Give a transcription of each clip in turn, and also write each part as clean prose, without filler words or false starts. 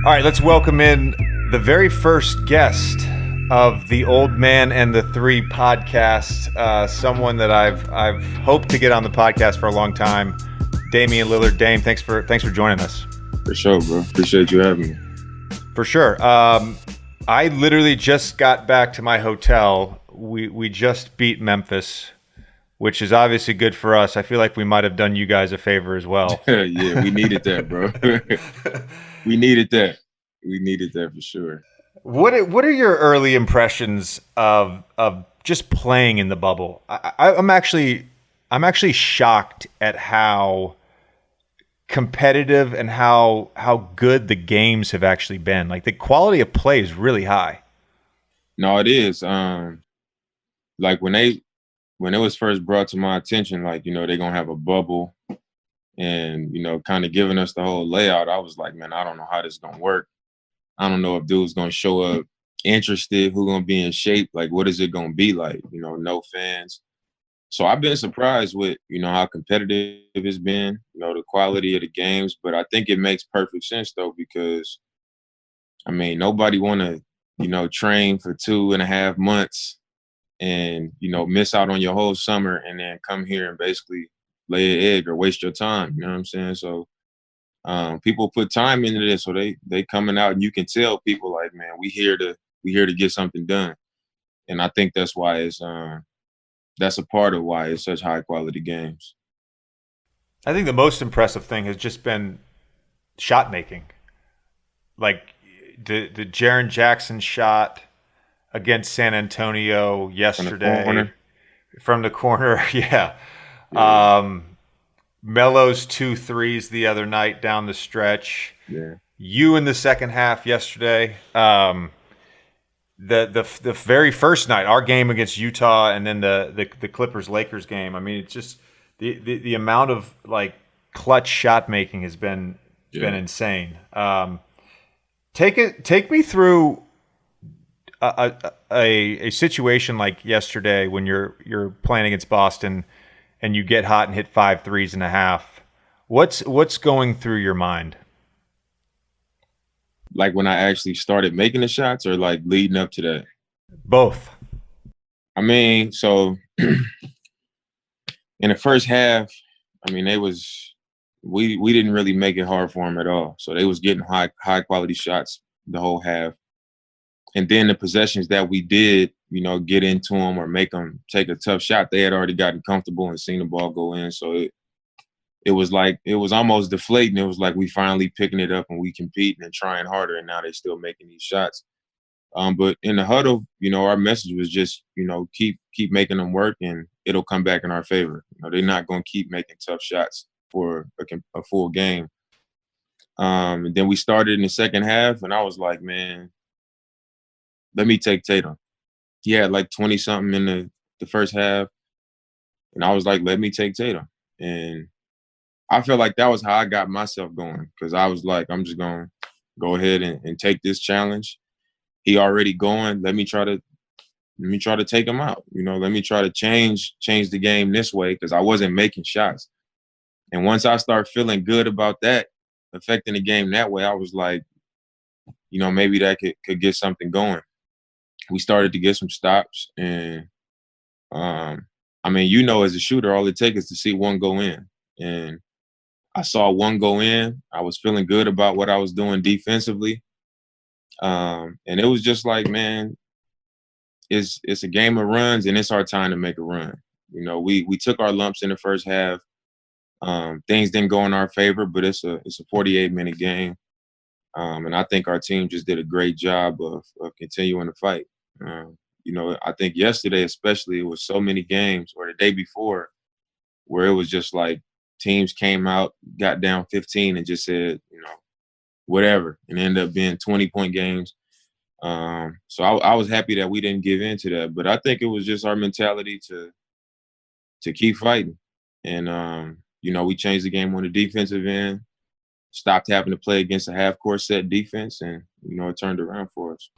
All right, let's welcome in the very first guest of the Old Man and the Three podcast. Someone that I've hoped to get on the podcast for a long time. Damian Lillard. Dame, thanks for joining us. For sure, bro. Appreciate you having me. For sure. I literally just got back to my hotel. We just beat Memphis, which is obviously good for us. I feel like we might have done you guys a favor as well. Yeah, we needed that, bro. We needed that. We needed that for sure. What are your early impressions of just playing in the bubble? I'm actually shocked at how competitive and how good the games have actually been. Like the quality of play is really high. No, it is. Like when it was first brought to my attention, like, they're gonna have a bubble and, kind of giving us the whole layout, I was like, man, I don't know how this is gonna work. I don't know if dude's gonna show up interested, who's gonna be in shape, like what is it gonna be like? No fans. So I've been surprised with, how competitive it's been, the quality of the games. But I think it makes perfect sense though, because nobody wanna, train for 2.5 months and, miss out on your whole summer and then come here and basically lay an egg or waste your time. You know what I'm saying? So people put time into this, so they coming out and you can tell people like, man, we here to get something done. And I think that's why it's that's a part of why it's such high quality games. I think the most impressive thing has just been shot making. Like the Jaren Jackson shot against San Antonio yesterday from the corner. Yeah. Melo's 2 threes the other night down the stretch. Yeah. You in the second half yesterday. The very first night, our game against Utah, and then the Clippers-Lakers game. It's just the amount of like clutch shot making has been insane. Take me through a situation like yesterday when you're playing against Boston and you get hot and hit 5 threes and a half. What's going through your mind? Like when I actually started making the shots or like leading up to that? Both. So in the first half, we didn't really make it hard for them at all. So they was getting high quality shots the whole half. And then the possessions that we did, get into them or make them take a tough shot, they had already gotten comfortable and seen the ball go in. So it was almost deflating. It was like we finally picking it up and we competing and trying harder, and now they still making these shots. But in the huddle, our message was just, keep making them work and it'll come back in our favor. They're not going to keep making tough shots for a full game. And then we started in the second half, and I was like, man, let me take Tatum. He had like 20-something in the first half, and I was like, let me take Tatum. And I feel like that was how I got myself going, because I was like, I'm just going to go ahead and take this challenge. He already going. Let me try to take him out. Let me try to change the game this way, because I wasn't making shots. And once I start feeling good about that, affecting the game that way, I was like, maybe that could get something going. We started to get some stops, and as a shooter, all it takes is to see one go in. And I saw one go in. I was feeling good about what I was doing defensively. And it was just like, man, it's a game of runs, and it's our time to make a run. We took our lumps in the first half. Things didn't go in our favor, but it's a 48-minute game. And I think our team just did a great job of continuing to fight. I think yesterday especially, it was so many games, or the day before, where it was just like teams came out, got down 15 and just said, whatever, and ended up being 20-point games. So I was happy that we didn't give in to that. But I think it was just our mentality to keep fighting. And, we changed the game on the defensive end, stopped having to play against a half-court set defense, and, it turned around for us.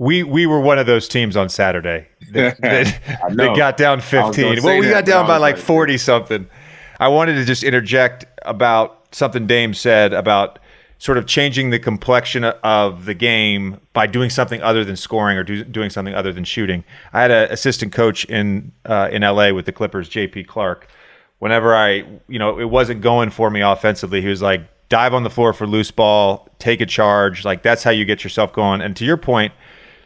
We were one of those teams on Saturday that got down 15. Well, we got down by like 40 something. I wanted to just interject about something Dame said about sort of changing the complexion of the game by doing something other than scoring or doing something other than shooting. I had an assistant coach in LA with the Clippers, JP Clark. Whenever it wasn't going for me offensively, he was like, dive on the floor for loose ball, take a charge. Like, that's how you get yourself going. And to your point,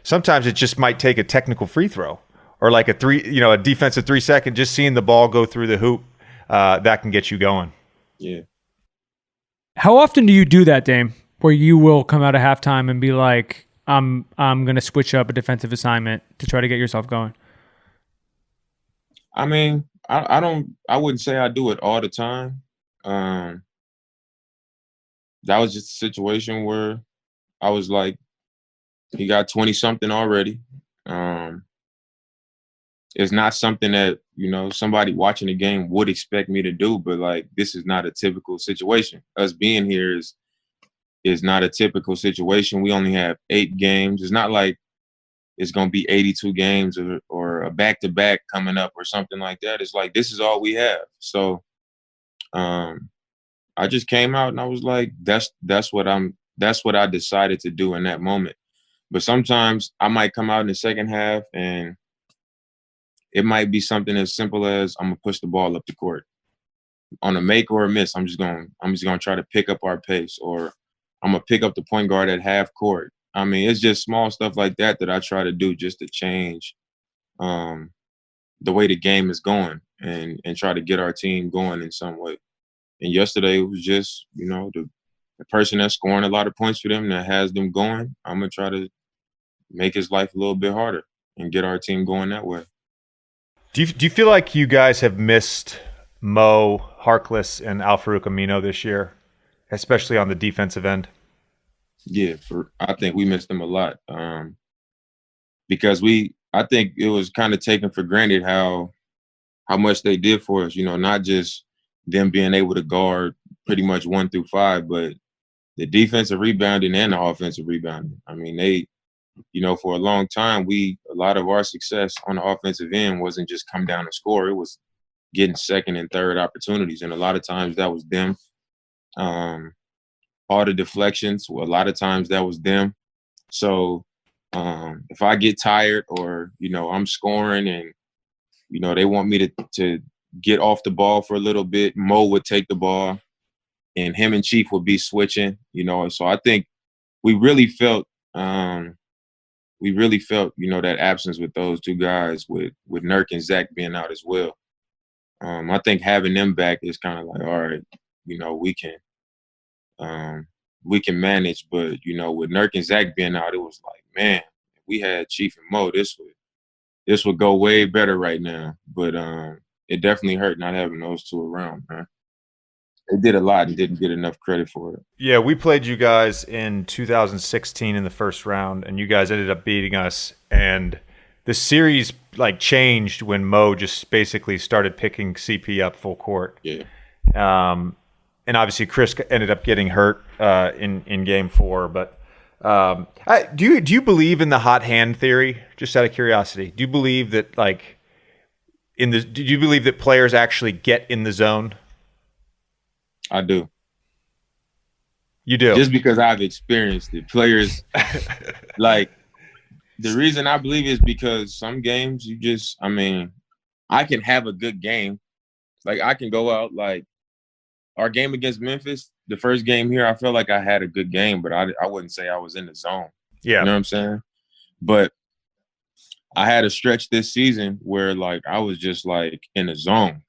sometimes it just might take a technical free throw or like a defensive 3 second, just seeing the ball go through the hoop. That can get you going. Yeah. How often do you do that, Dame, where you will come out of halftime and be like, I'm going to switch up a defensive assignment to try to get yourself going? I mean, I wouldn't say I do it all the time. That was just a situation where I was like, he got 20 something already. It's not something that, somebody watching the game would expect me to do, but like, this is not a typical situation. Us being here is not a typical situation. We only have 8 games. It's not like it's going to be 82 games or a back-to-back coming up or something like that. It's like, this is all we have. So I just came out and I was like, that's what I decided to do in that moment. But sometimes I might come out in the second half and it might be something as simple as I'm gonna push the ball up the court. On a make or a miss, I'm just gonna try to pick up our pace, or I'm gonna pick up the point guard at half court. I mean, it's just small stuff like that I try to do just to change the way the game is going and try to get our team going in some way. And yesterday it was just, the person that's scoring a lot of points for them, that has them going, I'm gonna try to make his life a little bit harder and get our team going that way. Do you feel like you guys have missed Mo, Harkless, and Al-Farouq Amino this year, especially on the defensive end? Yeah, I think we missed them a lot because I think it was kind of taken for granted how much they did for us. Not just them being able to guard pretty much 1 through 5, but the defensive rebounding and the offensive rebounding. I mean, they. For a long time, a lot of our success on the offensive end wasn't just come down and score. It was getting second and third opportunities. And a lot of times that was them. All the deflections, a lot of times that was them. So if I get tired or, I'm scoring and, they want me to get off the ball for a little bit, Mo would take the ball and him and Chief would be switching, So I think we really felt that absence with those two guys, with Nurk and Zach being out as well. I think having them back is kind of like, all right, we can manage. But, with Nurk and Zach being out, it was like, man, if we had Chief and Mo, this would go way better right now. But it definitely hurt not having those two around, man. They did a lot and didn't get enough credit for it. Yeah, we played you guys in 2016 in the first round, and you guys ended up beating us. And the series changed when Mo just basically started picking CP up full court. Yeah. And obviously Chris ended up getting hurt in Game 4. But do you believe in the hot hand theory? Just out of curiosity, do you believe that do you believe that players actually get in the zone? I do. You do? Just because I've experienced it. Players, the reason I believe is because some games I can have a good game. I can go out, our game against Memphis, the first game here, I felt like I had a good game, but I wouldn't say I was in the zone. Yeah. You know what I'm saying? But I had a stretch this season where, I was just, in the zone.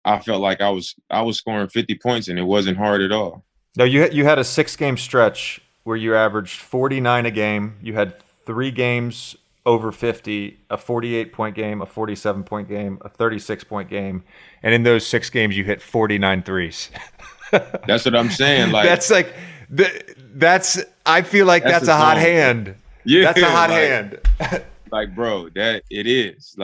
I felt like I was scoring 50 points and it wasn't hard at all. No, you had a 6-game stretch where you averaged 49 a game. You had 3 games over 50, a 48-point game, a 47-point game, a 36-point game, and in those 6 games you hit 49 threes. That's what I'm saying. I feel like that's a hot hand. Yeah, that's a hot hand. Bro, that it is.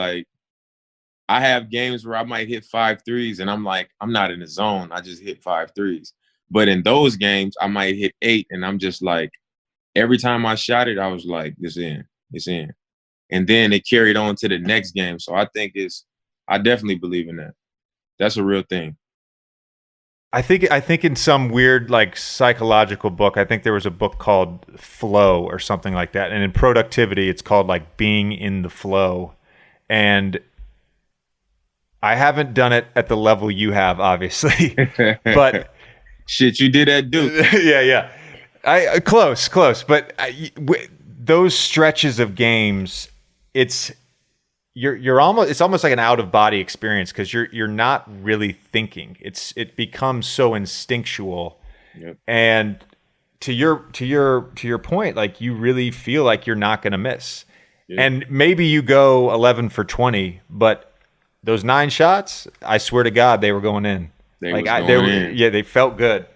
I have games where I might hit 5 threes and I'm not in the zone. I just hit 5 threes. But in those games, I might hit 8 and I'm just every time I shot it, I was like, it's in. And then it carried on to the next game. So I think I definitely believe in that. That's a real thing. I think in some weird like psychological book, I think there was a book called Flow or something like that. And in productivity, it's called like being in the flow. And I haven't done it at the level you have, obviously, but Shit, you did at Duke. yeah. Close, but those stretches of games, it's almost like an out of body experience because you're not really thinking. It becomes so instinctual, Yep. and to your point, like you really feel like you're not going to miss, and maybe you go 11 for 20, but those 9 shots, I swear to God, they were going in. They felt good.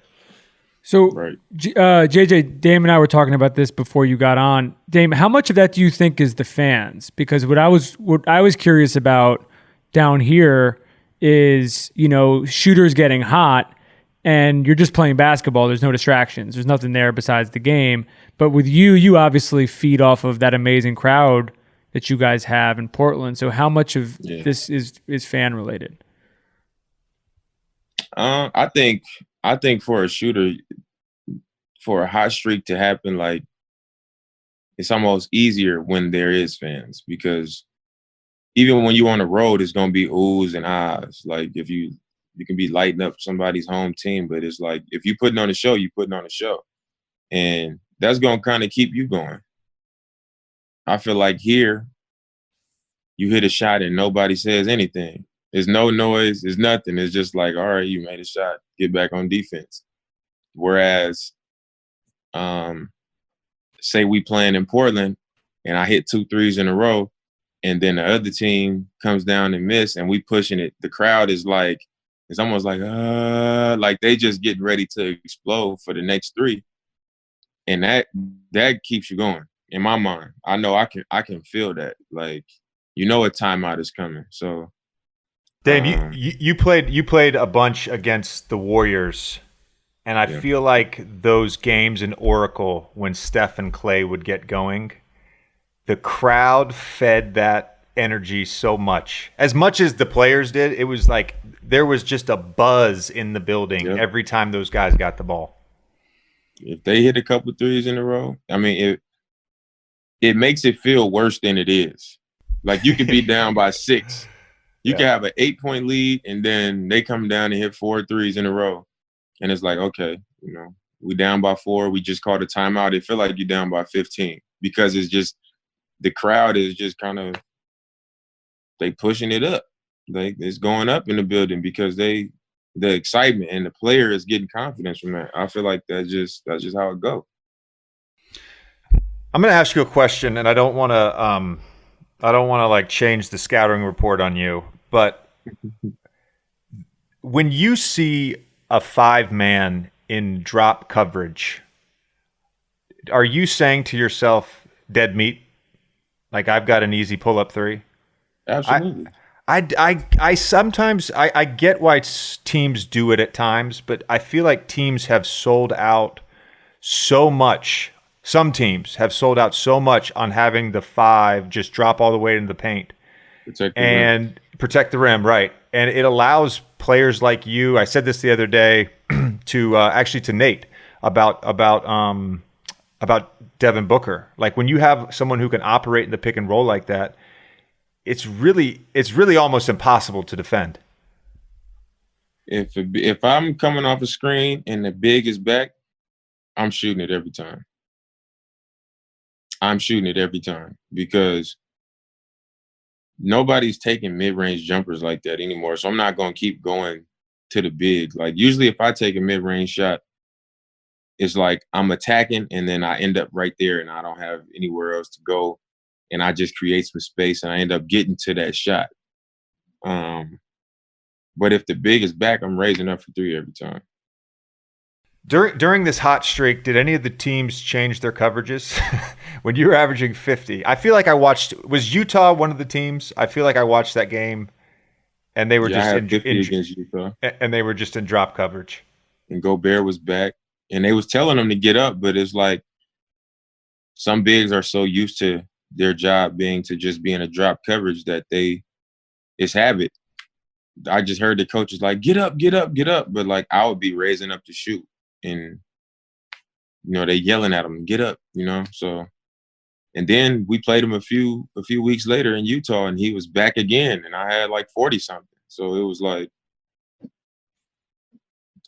So, Right. JJ, Dame and I were talking about this before you got on. Dame, how much of that do you think is the fans? Because what I was curious about down here is, shooters getting hot and you're just playing basketball. There's no distractions. There's nothing there besides the game. But with you obviously feed off of that amazing crowd that you guys have in Portland. So how much of this is fan related? I think for a shooter, for a hot streak to happen, like it's almost easier when there is fans because even when you're on the road, it's gonna be oohs and ahs. Like if you can be lighting up somebody's home team, but it's like if you're putting on a show, you're putting on a show, and that's gonna kind of keep you going. I feel like here, you hit a shot and nobody says anything. There's no noise. There's nothing. It's just like, all right, you made a shot. Get back on defense. Whereas, say we playing in Portland and I hit 2 threes in a row and then the other team comes down and miss and we pushing it. The crowd is like, it's almost like they just getting ready to explode for the next 3. And that keeps you going in my mind. I know I can feel that. Like, a timeout is coming. So, Dave, you played a bunch against the Warriors, and I feel like those games in Oracle when Steph and Clay would get going, the crowd fed that energy so much. As much as the players did, it was like there was just a buzz in the building every time those guys got the ball. If they hit a couple threes in a row, I mean, it makes it feel worse than it is. Like you could be down by 6. You can have an 8-point lead, and then they come down and hit 4 threes in a row. And it's like, okay, we down by 4. We just called a timeout. It feel like you're down by 15 because it's just the crowd is just kind of they pushing it up. Like it's going up in the building because the excitement and the player is getting confidence from that. I feel like that's just how it goes. I'm going to ask you a question, and I don't want to like change the scouting report on you, but when you see a 5-man in drop coverage, are you saying to yourself, dead meat? Like I've got an easy pull-up 3? Absolutely. I sometimes I get why teams do it at times, but I feel like teams have sold out so much. Some teams have sold out so much on having the 5 just drop all the way into the paint protect the rim, right? And it allows players like you. I said this the other day to Nate about Devin Booker. Like when you have someone who can operate in the pick and roll like that, it's really almost impossible to defend. If I'm coming off a screen and the big is back, I'm shooting it every time. I'm shooting it every time because nobody's taking mid-range jumpers like that anymore. So I'm not going to keep going to the big. Like usually if I take a mid-range shot, it's like I'm attacking and then I end up right there and I don't have anywhere else to go. And I just create some space and I end up getting to that shot. But if the big is back, I'm raising up for 3 every time. During this hot streak, did any of the teams change their coverages? When you were averaging 50, I feel like was Utah one of the teams? I feel like I watched that game, and they were against Utah, and they were just in drop coverage. And Gobert was back, and they was telling them to get up, but it's like some bigs are so used to their job being to just be in a drop coverage that it's habit. I just heard the coaches like, get up, get up, get up. But like I would be raising up to shoot, and they yelling at him, get up, So, and then we played him a few weeks later in Utah, and he was back again, and I had like 40 something. So it was like,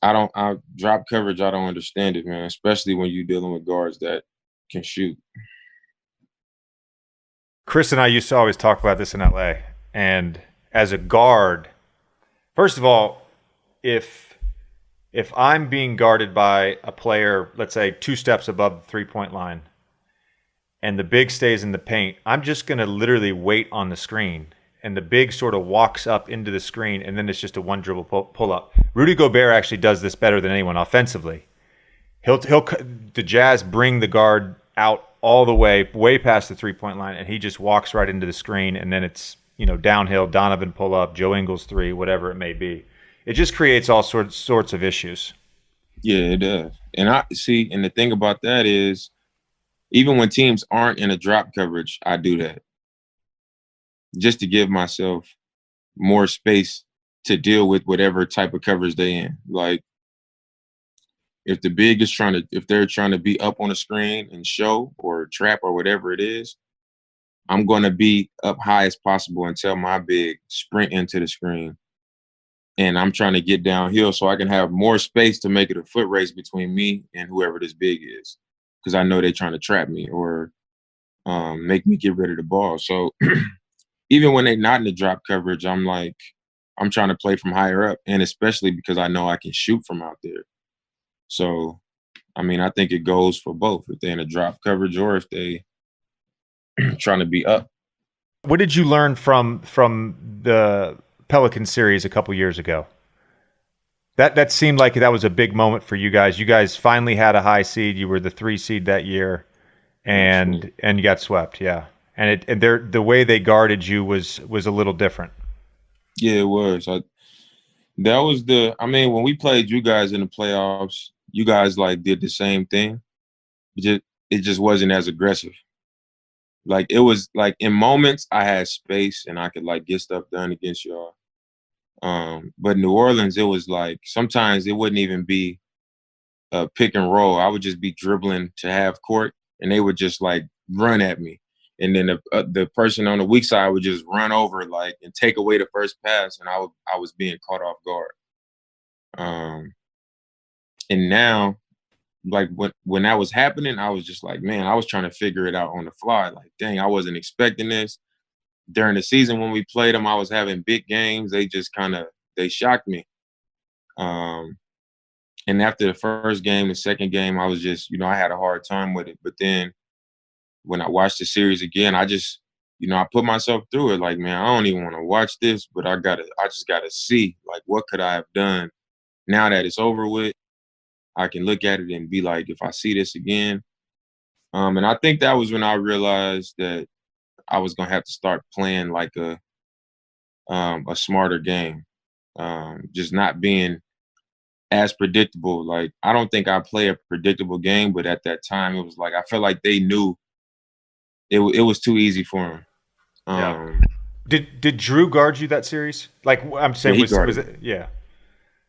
I drop coverage. I don't understand it, man. Especially when you're dealing with guards that can shoot. Chris and I used to always talk about this in LA. And as a guard, first of all, if I'm being guarded by a player, let's say 2 steps above the 3-point line, and the big stays in the paint, I'm just going to literally wait on the screen. And the big sort of walks up into the screen, and then it's just a one dribble pull up. Rudy Gobert actually does this better than anyone offensively. The Jazz bring the guard out all the way past the 3-point line, and he just walks right into the screen, and then it's downhill, Donovan pull up, Joe Ingles 3, whatever it may be. It just creates all sorts of issues. Yeah, it does. And and the thing about that is, even when teams aren't in a drop coverage, I do that just to give myself more space to deal with whatever type of coverage they in. Like, if the big is if they're trying to be up on a screen and show or trap or whatever it is, I'm going to be up high as possible until my big sprint into the screen. And I'm trying to get downhill so I can have more space to make it a foot race between me and whoever this big is. Because I know they're trying to trap me or make me get rid of the ball. So even when they're not in the drop coverage, I'm trying to play from higher up, and especially because I know I can shoot from out there. So, I mean, I think it goes for both, if they're in a drop coverage or if they trying to be up. What did you learn from the Pelican series a couple years ago? That seemed like that was a big moment for you guys. You guys finally had a high seed. You were the 3 seed that year, and you got swept. Yeah. And the way they guarded you was a little different. Yeah, it was. When we played you guys in the playoffs, you guys did the same thing. It just wasn't as aggressive. Like, it was like in moments I had space and I could get stuff done against y'all. But New Orleans, it was like sometimes it wouldn't even be a pick and roll. I would just be dribbling to half court, and they would just run at me. And then the person on the weak side would just run over and take away the first pass, and I was being caught off guard. And now, when that was happening, I was just man, I was trying to figure it out on the fly. Dang, I wasn't expecting this. During the season when we played them, I was having big games. They just they shocked me. And after the first game, the second game, I was just, I had a hard time with it. But then when I watched the series again, I just, I put myself through it. Man, I don't even want to watch this, but I just gotta see, what could I have done now that it's over with? I can look at it and be if I see this again. And I think that was when I realized that I was gonna have to start playing a smarter game, just not being as predictable. I don't think I play a predictable game, but at that time it was I felt like they knew it was too easy for them. Did Drew guard you that series? I'm saying, yeah, was it? Yeah,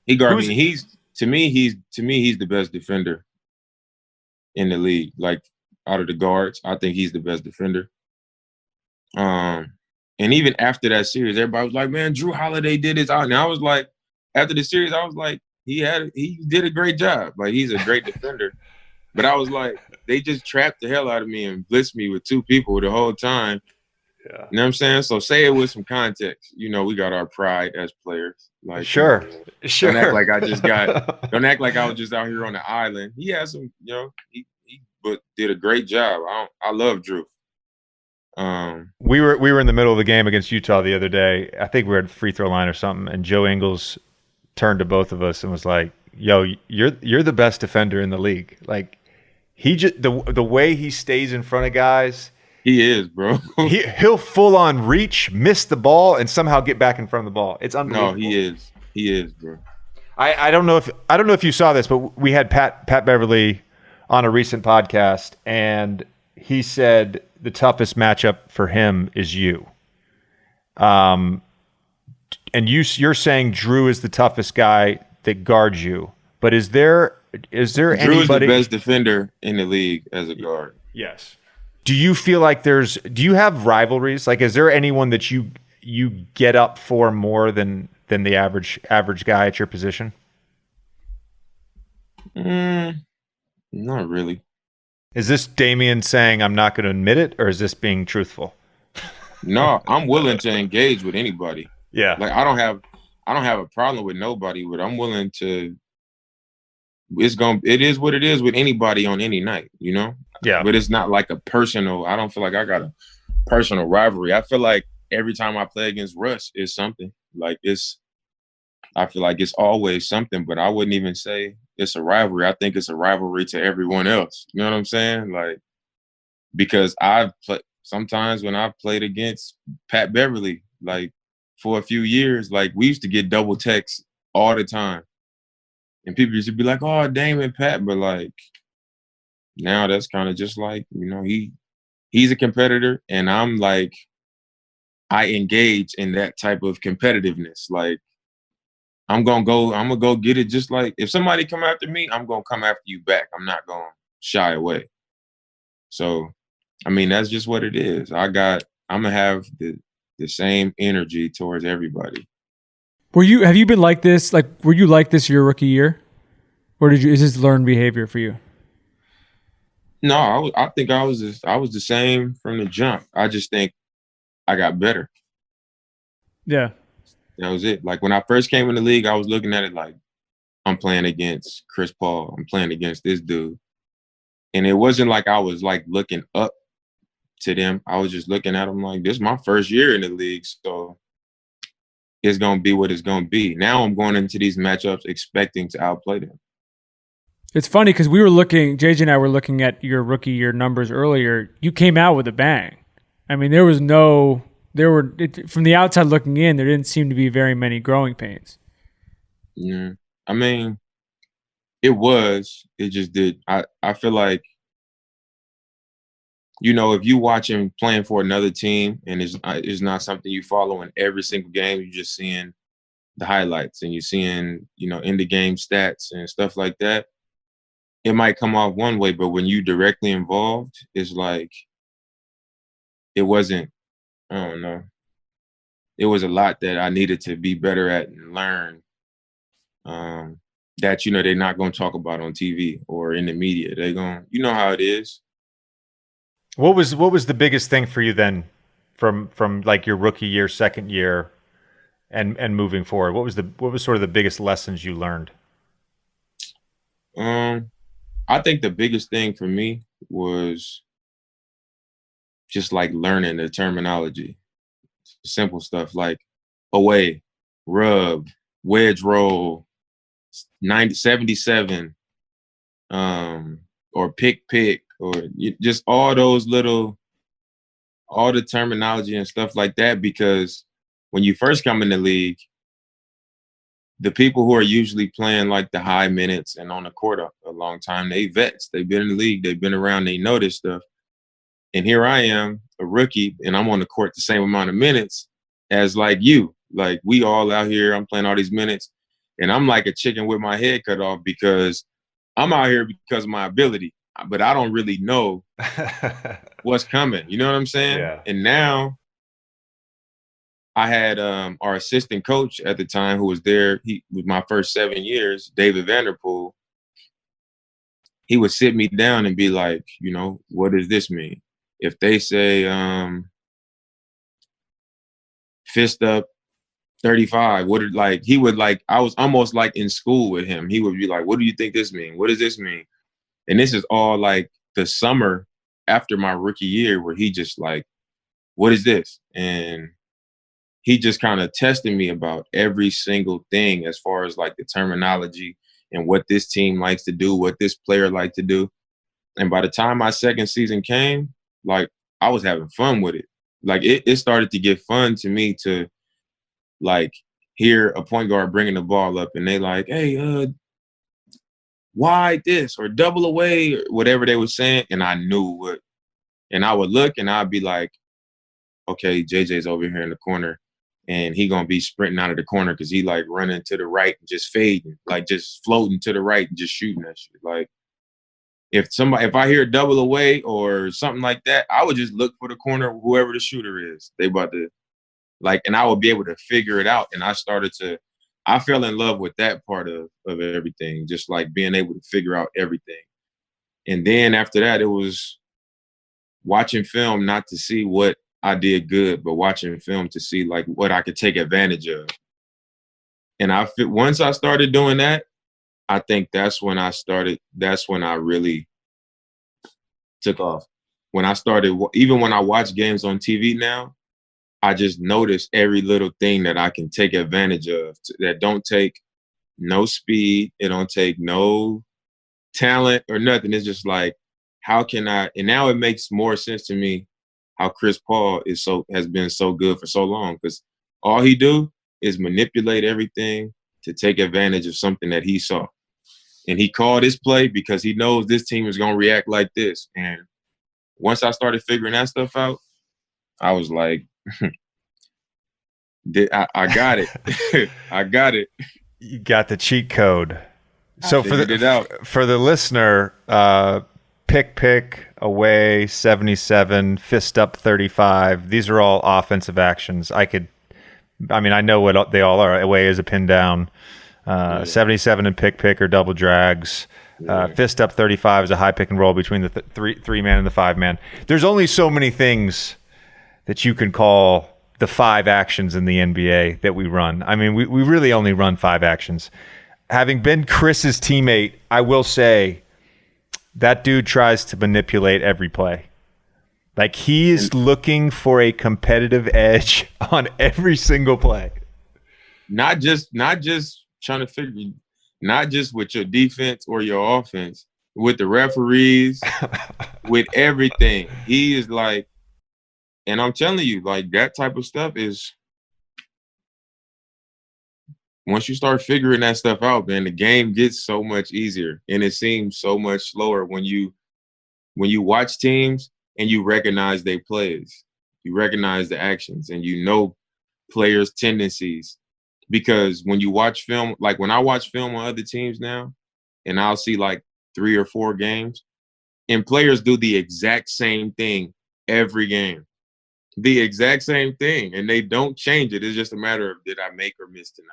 he guarded me. He's the best defender in the league. Out of the guards, I think he's the best defender. And even after that series, everybody was like, "Man, Drew Holiday did his out." And I was after the series, I was he did a great job. He's a great defender. But I was they just trapped the hell out of me and blitzed me with 2 people the whole time. Yeah. You know what I'm saying? So say it with some context. We got our pride as players. Sure. Don't act like don't act like I was just out here on the island. He had some, he but did a great job. I love Drew. We were in the middle of the game against Utah the other day. I think we were at the free throw line or something, and Joe Ingles turned to both of us and was like, "Yo, you're the best defender in the league." He just the way he stays in front of guys. He is, bro. He'll full on reach, miss the ball, and somehow get back in front of the ball. It's unbelievable. No, he is, bro. I don't know if you saw this, but we had Pat Beverly on a recent podcast, and he said the toughest matchup for him is you. you're saying Drew is the toughest guy that guards you, but is there Drew is anybody? the best defender in the league as a guard. Yes. Do you feel like do you have rivalries? Like, is there anyone that you get up for more than the average guy at your position? Not really. Is this Damian saying I'm not going to admit it, or is this being truthful? No, I'm willing to engage with anybody. Yeah. Like I don't have a problem with nobody, but I'm willing to. It is what it is with anybody on any night, you know? Yeah. But it's not like a personal. I don't feel like I got a personal rivalry. I feel like every time I play against Russ, it's something. I feel like it's always something, but I wouldn't even say it's a rivalry. I think it's a rivalry to everyone else. You know what I'm saying? Like, because sometimes when I've played against Pat Beverly, like for a few years, like we used to get double texts all the time. And people used to be like, oh, Dame and Pat, but like now that's kind of just like, you know, he's a competitor and I'm like, I engage in that type of competitiveness. Like I'm gonna go get it. Just like if somebody come after me, I'm gonna come after you back. I'm not gonna shy away. So, I mean, that's just what it is. I'm gonna have the same energy towards everybody. Have you been like this? Like, were you like this your rookie year? Or is this learned behavior for you? No, I think I was the same from the jump. I just think I got better. Yeah. That was it. Like when I first came in the league, I was looking at it like I'm playing against Chris Paul. I'm playing against this dude. And it wasn't like I was like looking up to them. I was just looking at them like, this is my first year in the league. So it's going to be what it's going to be. Now I'm going into these matchups expecting to outplay them. It's funny because JJ and I were looking at your rookie year numbers earlier. You came out with a bang. I mean, from the outside looking in, there didn't seem to be very many growing pains. Yeah. I mean, it just did. I feel like, you know, if you watch him playing for another team and it's not something you follow in every single game, you're just seeing the highlights and you're seeing, you know, in the game stats and stuff like that. It might come off one way, but when you directly involved, it's like it wasn't, I don't know. It was a lot that I needed to be better at and learn that, you know, they're not going to talk about on TV or in the media. They're going, you know how it is. What was the biggest thing for you then from like your rookie year, second year and moving forward? What was sort of the biggest lessons you learned? I think the biggest thing for me was just like learning the terminology. Simple stuff like away, rub, wedge roll, 77, or pick, or just all the terminology and stuff like that. Because when you first come in the league, the people who are usually playing like the high minutes and on the court a long time, they vets. They've been in the league. They've been around. They know this stuff. And here I am, a rookie, and I'm on the court the same amount of minutes as like you. Like we all out here, I'm playing all these minutes, and I'm like a chicken with my head cut off because I'm out here because of my ability, but I don't really know what's coming. You know what I'm saying? Yeah. And now I had our assistant coach at the time who was there. He was my first 7 years, David Vanderpool. He would sit me down and be like, you know, what does this mean? If they say fist up 35, he would like, I was almost like in school with him. He would be like, what do you think this mean? What does this mean? And this is all like the summer after my rookie year where he just like, what is this? And he just kind of tested me about every single thing as far as like the terminology and what this team likes to do, what this player likes to do. And by the time my second season came, like I was having fun with it. Like it started to get fun to me to like hear a point guard bringing the ball up and they like, hey, wide this or double away or whatever they were saying. And I knew what, and I would look and I'd be like, okay, JJ's over here in the corner and he gonna be sprinting out of the corner because he like running to the right and just fading, like just floating to the right and just shooting that shit. Like if I hear a double away or something like that, I would just look for the corner, whoever the shooter is. They about to like, and I would be able to figure it out. And I fell in love with that part of everything, just like being able to figure out everything. And then after that, it was watching film, not to see what I did good, but watching film to see like what I could take advantage of. And once I started doing that, I think that's when I really took off. When I started, even when I watch games on TV now, I just notice every little thing that I can take advantage of that don't take no speed. It don't take no talent or nothing. It's just like, how can I, and now it makes more sense to me how Chris Paul has been so good for so long, because all he do is manipulate everything to take advantage of something that he saw. And he called his play because he knows this team is going to react like this. And once I started figuring that stuff out, I was like, I got it. I got it. You got the cheat code. So for the listener, pick away 77, fist up 35. These are all offensive actions. I know what they all are. Away is a pin down. 77 and pick or double drags. Fist up 35 is a high pick and roll between the three man and the 5 man. There's only so many things that you can call the 5 actions in the NBA that we run. I mean, we really only run 5 actions. Having been Chris's teammate, I will say that dude tries to manipulate every play. Like, he is looking for a competitive edge on every single play. Not just trying to figure, not just with your defense or your offense, with the referees, with everything. He is like, and I'm telling you, like, that type of stuff is, once you start figuring that stuff out, man, the game gets so much easier, and it seems so much slower when you watch teams and you recognize their plays, you recognize the actions, and you know players' tendencies. Because when you watch film, like when I watch film on other teams now, and I'll see like 3 or 4 games, and players do the exact same thing every game. The exact same thing, and they don't change it. It's just a matter of, did I make or miss tonight?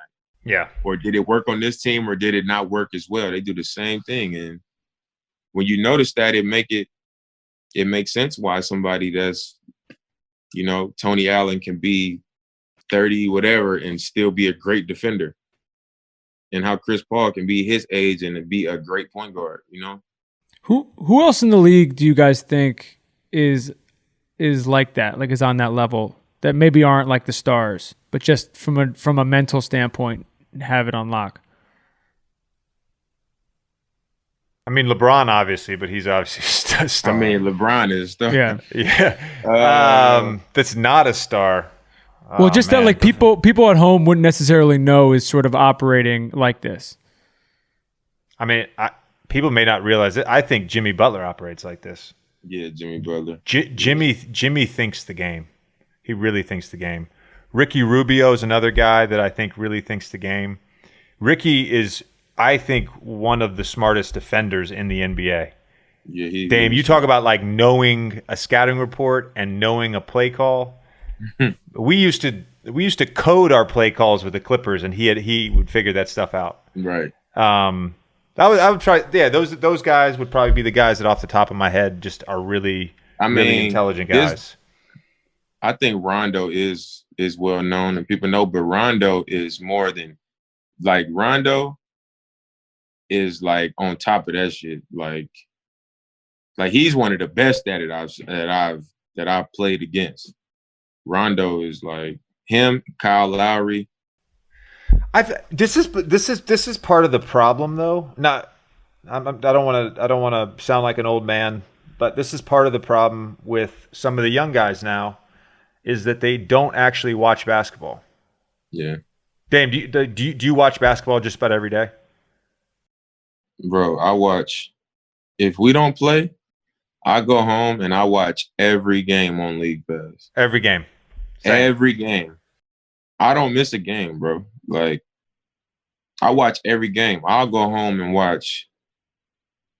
Yeah. Or did it work on this team, or did it not work as well? They do the same thing. And when you notice that, it makes sense why somebody that's, Tony Allen can be 30 whatever and still be a great defender, and how Chris Paul can be his age and be a great point guard. Who else in the league do you guys think is like that, like is on that level, that maybe aren't like the stars, but just from a mental standpoint have it on lock? I mean, LeBron, obviously, but he's obviously a star. I mean, LeBron is a star. Yeah. That's not a star. Well, just that, like, people at home wouldn't necessarily know is sort of operating like this. I mean, people may not realize it. I think Jimmy Butler operates like this. Yeah, Jimmy Butler. Jimmy thinks the game. He really thinks the game. Ricky Rubio is another guy that I think really thinks the game. Ricky is, I think, one of the smartest defenders in the NBA. Yeah, Dame, you talk about like knowing a scouting report and knowing a play call. We used to code our play calls with the Clippers, and he would figure that stuff out. Right. I would try. Yeah, those guys would probably be the guys that, off the top of my head, just are really intelligent guys. I think Rondo is well known and people know, but Rondo is more than, like, Rondo is like on top of that shit. Like he's one of the best at it that I've played against. Rondo is like him, Kyle Lowry. This is part of the problem, though. I don't want to sound like an old man, but this is part of the problem with some of the young guys now, is that they don't actually watch basketball. Yeah. Dame, do you watch basketball just about every day? Bro, I watch. If we don't play, I go home and I watch every game on League Pass. Every game. Same. Every game. I don't miss a game, bro. Like, I watch every game. I'll go home and watch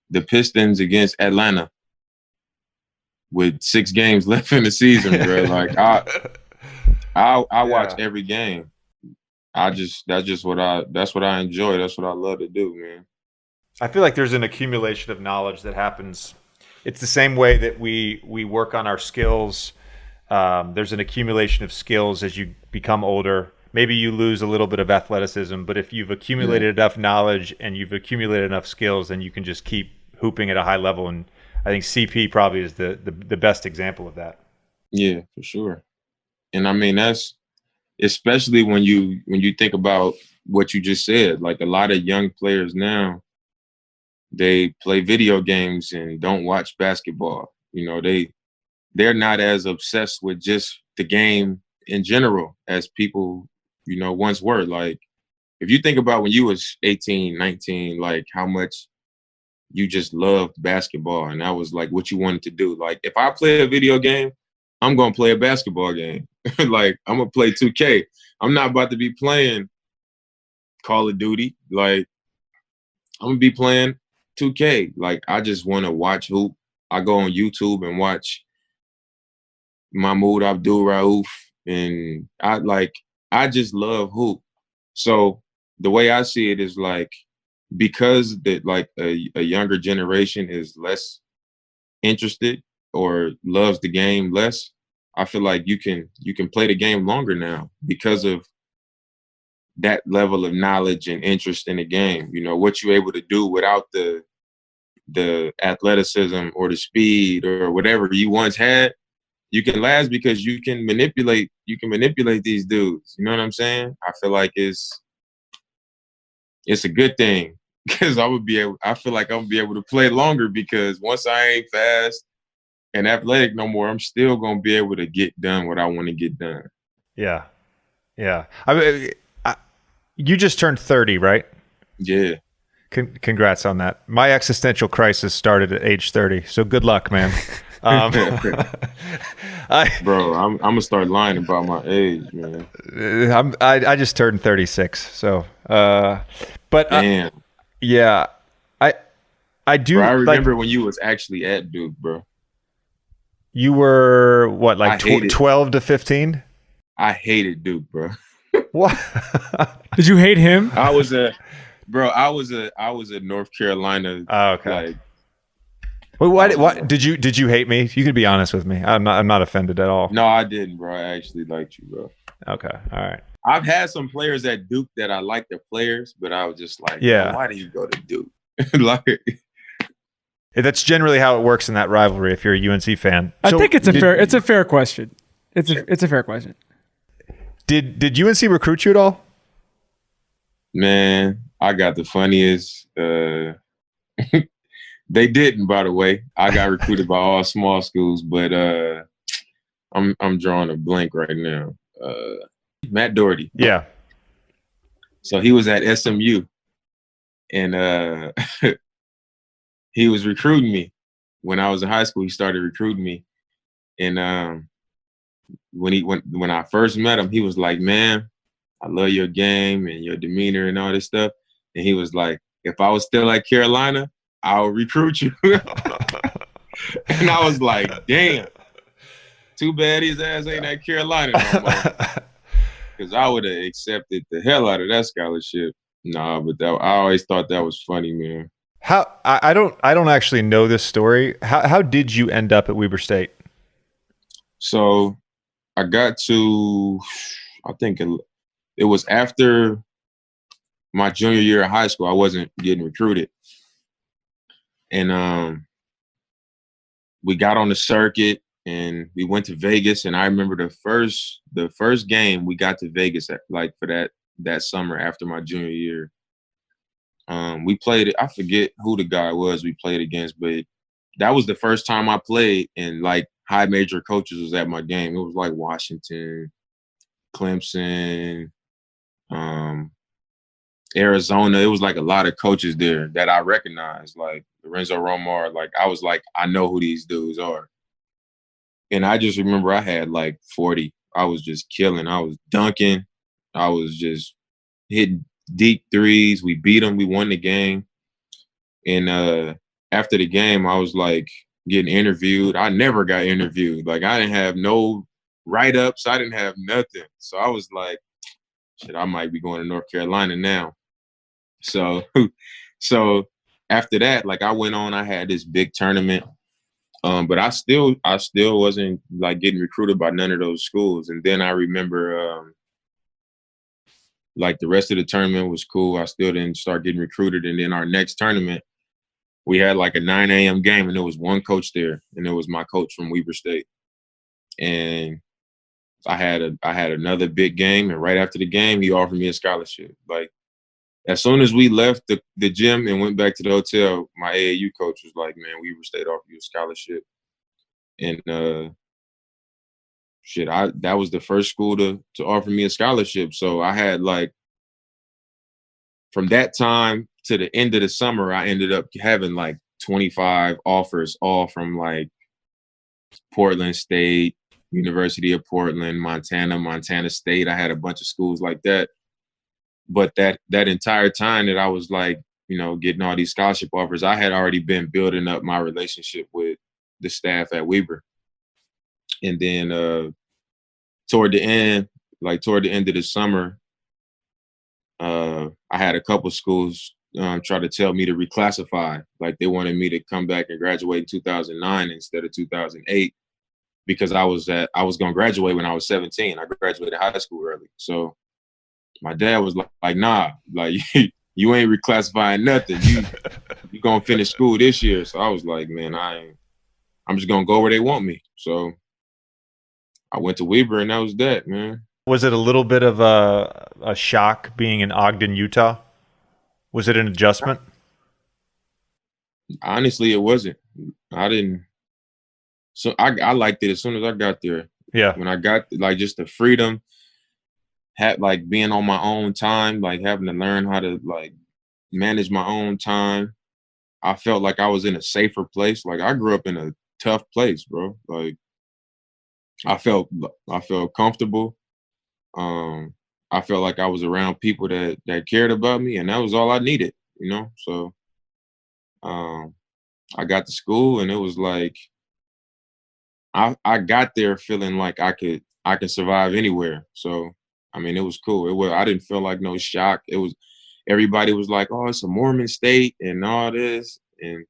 the Pistons against Atlanta with 6 games left in the season, bro. Like, I watch every game. That's what I enjoy. That's what I love to do, man. I feel like there's an accumulation of knowledge that happens. It's the same way that we work on our skills. There's an accumulation of skills as you become older. Maybe you lose a little bit of athleticism, but if you've accumulated enough knowledge and you've accumulated enough skills, then you can just keep hooping at a high level. And I think CP probably is the best example of that. Yeah, for sure. And I mean, that's especially when you think about what you just said. Like, a lot of young players now, they play video games and don't watch basketball. You know, they're not as obsessed with just the game in general as people, once were. Like, if you think about when you was 18, 19, like how much you just loved basketball and that was like what you wanted to do. Like, if I play a video game, I'm going to play a basketball game. Like, I'm going to play 2K. I'm not about to be playing Call of Duty. Like, I'm going to be playing 2K. Like, I just want to watch hoop. I go on YouTube and watch Mahmoud Abdul Rauf, and I just love hoop. So the way I see it is like, because that like a younger generation is less interested or loves the game less, I feel like you can play the game longer now because of that level of knowledge and interest in the game. You know, what you're able to do without the athleticism or the speed or whatever you once had, you can last because you can manipulate these dudes. You know what I'm saying? I feel like it's a good thing because I feel like I'm gonna be able to play longer because once I ain't fast and athletic no more, I'm still gonna be able to get done what I want to get done. Yeah. I mean, you just turned 30, right? Yeah. Congrats on that. My existential crisis started at age 30, so good luck, man. Bro, I'm gonna start lying about my age, man. I just turned 36, so but damn. Yeah, I do. Bro, I remember when you was actually at Duke, bro. You were what, like 12 to 15? I hated Duke, bro. What? Did you hate him? I was a North Carolina. Oh, okay. Like, wait, what did you hate me? You can be honest with me. I'm not offended at all. No, I didn't, bro. I actually liked you, bro. Okay, all right. I've had some players at Duke that I like their players, but I was just like, yeah, why do you go to Duke? Like, that's generally how it works in that rivalry. If you're a UNC fan, I think it's a fair question. It's a fair question. Did UNC recruit you at all? Man, I got the funniest. They didn't, by the way. I got recruited by all small schools, but I'm drawing a blank right now. Matt Doherty. Yeah. So he was at SMU, and he was recruiting me when I was in high school. He started recruiting me, and when I first met him, he was like, "Man, I love your game and your demeanor and all this stuff." And he was like, "If I was still at Carolina, I'll recruit you." And I was like, "Damn, too bad his ass ain't at Carolina no more." Because I would have accepted the hell out of that scholarship. Nah, but I always thought that was funny, man. How I don't actually know this story. How did you end up at Weber State? So I got to, I think it was after my junior year of high school. I wasn't getting recruited, and we got on the circuit and we went to Vegas. And I remember the first game we got to Vegas for that summer after my junior year. We played it. I forget who the guy was we played against, but that was the first time I played and like high major coaches was at my game. It was like Washington, Clemson, Arizona. It was like a lot of coaches there that I recognized, like Lorenzo Romar. Like, I was like, I know who these dudes are. And I just remember I had like 40. I was just killing. I was dunking. I was just hitting deep threes. We beat them. We won the game. And after the game, I was like getting interviewed. I never got interviewed. Like I didn't have no write-ups. I didn't have nothing. So I was like, shit, I might be going to North Carolina now. So so after that, like I went on, I had this big tournament. But I still wasn't like getting recruited by none of those schools. And then I remember like the rest of the tournament was cool. I still didn't start getting recruited. And then our next tournament, we had like a 9 a.m. game, and there was one coach there, and it was my coach from Weber State. And I had another big game, and right after the game, he offered me a scholarship. Like as soon as we left the gym and went back to the hotel, my AAU coach was like, "Man, Weber State offered you a scholarship." And that was the first school to offer me a scholarship. So I had like from that time to the end of the summer, I ended up having like 25 offers, all from like Portland State, University of Portland, Montana State. I had a bunch of schools like that. But that entire time that I was like, getting all these scholarship offers, I had already been building up my relationship with the staff at Weber. And then toward the end of the summer, I had a couple schools try to tell me to reclassify. Like they wanted me to come back and graduate in 2009 instead of 2008 because I was going to graduate when I was 17. I graduated high school early. So my dad was like, nah, like you ain't reclassifying nothing. You going to finish school this year. So I was like, man, I'm just going to go where they want me. So I went to Weber, and that was that, man. Was it a little bit of a shock being in Ogden, Utah? Was it an adjustment? Honestly, it wasn't. I didn't. So I liked it as soon as I got there. Yeah. When I got like just the freedom, had like being on my own time, like having to learn how to like manage my own time. I felt like I was in a safer place. Like I grew up in a tough place, bro. Like I felt comfortable. I felt like I was around people that cared about me, and that was all I needed, So I got to school, and it was like I got there feeling like I could survive anywhere. So I mean, it was cool. I didn't feel like no shock. It was everybody was like, "Oh, it's a Mormon state and all this," and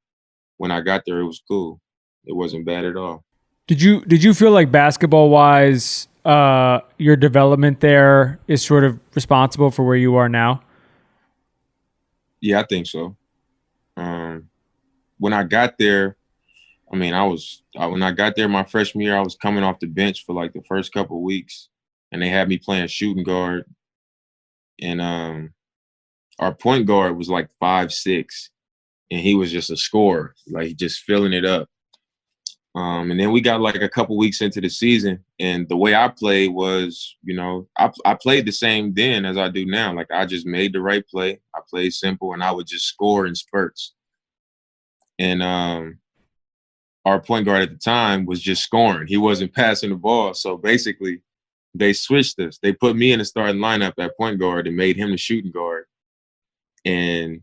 when I got there, it was cool. It wasn't bad at all. Did you feel like basketball wise, your development there is sort of responsible for where you are now? Yeah, I think so. When I got there, I mean, when I got there my freshman year, I was coming off the bench for like the first couple of weeks, and they had me playing shooting guard. And our point guard was like 5'6", and he was just a scorer, like just filling it up. And then we got like a couple weeks into the season, and the way I played was, I played the same then as I do now. Like I just made the right play. I played simple, and I would just score in spurts. And our point guard at the time was just scoring. He wasn't passing the ball. So basically, they switched us. They put me in the starting lineup at point guard and made him the shooting guard. And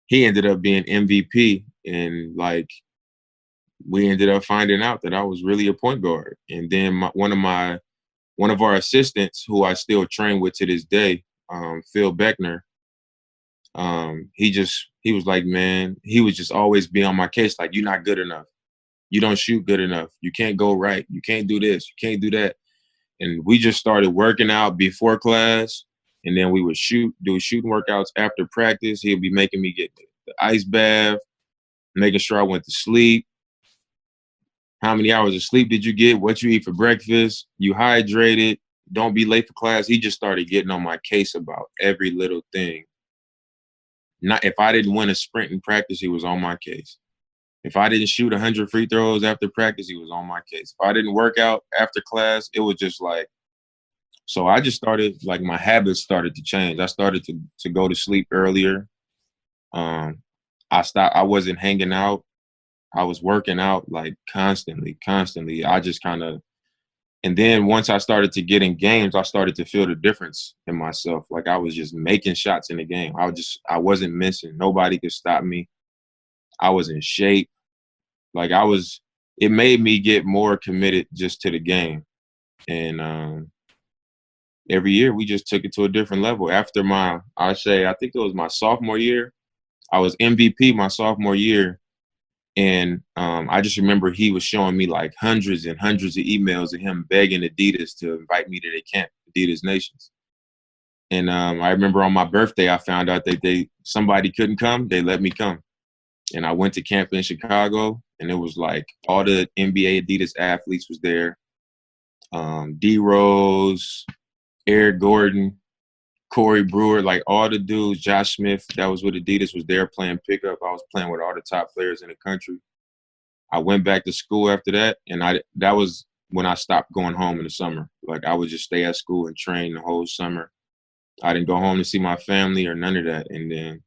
he ended up being MVP. And like, we ended up finding out that I was really a point guard. And then one of our assistants, who I still train with to this day, Phil Beckner, he was like, man, he would just always be on my case, like, you're not good enough. You don't shoot good enough. You can't go right. You can't do this. You can't do that. And we just started working out before class, and then we would do shooting workouts after practice. He'd be making me get the ice bath, making sure I went to sleep. How many hours of sleep did you get? What you eat for breakfast? You hydrated? Don't be late for class. He just started getting on my case about every little thing. Not if I didn't win a sprint in practice, he was on my case. If I didn't shoot 100 free throws after practice, he was on my case. If I didn't work out after class, it was just like, so I just started, like my habits started to change. I started to go to sleep earlier. I wasn't hanging out. I was working out like constantly. I just kind of And then once I started to get in games, I started to feel the difference in myself. Like I was just making shots in the game. I wasn't missing. Nobody could stop me. I was in shape. Like it made me get more committed just to the game. And every year we just took it to a different level. After I think it was my sophomore year, I was MVP my sophomore year. And I just remember he was showing me like hundreds and hundreds of emails of him begging Adidas to invite me to their camp, Adidas Nations. And I remember on my birthday, I found out that somebody couldn't come. They let me come. And I went to camp in Chicago, and it was like all the NBA Adidas athletes was there. D Rose, Eric Gordon, Corey Brewer, like all the dudes, Josh Smith, that was with Adidas, was there playing pickup. I was playing with all the top players in the country. I went back to school after that, and that was when I stopped going home in the summer. Like I would just stay at school and train the whole summer. I didn't go home to see my family or none of that. And then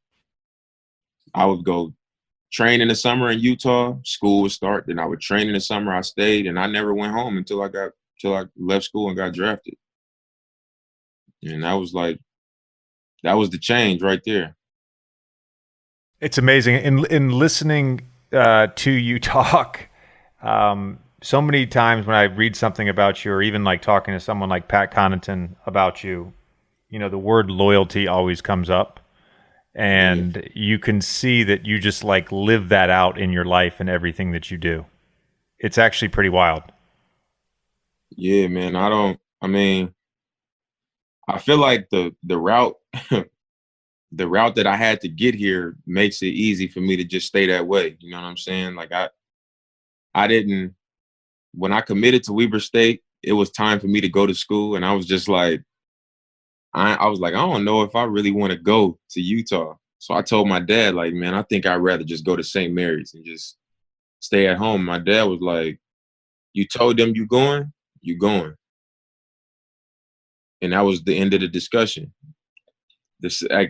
I would go train in the summer in Utah. School would start. Then I would train in the summer. I stayed, and I never went home until I left school and got drafted. And that was the change right there. It's amazing. In listening to you talk, so many times when I read something about you, or even like talking to someone like Pat Connaughton about you, the word loyalty always comes up, and you can see that you just like live that out in your life and everything that you do. It's actually pretty wild. Yeah, man. I feel like the route the route that I had to get here makes it easy for me to just stay that way. You know what I'm saying? Like when I committed to Weber State, it was time for me to go to school. And I was just like, I was like, I don't know if I really want to go to Utah. So I told my dad, like, man, I think I'd rather just go to St. Mary's and just stay at home. My dad was like, you told them you going? You going. And that was the end of the discussion.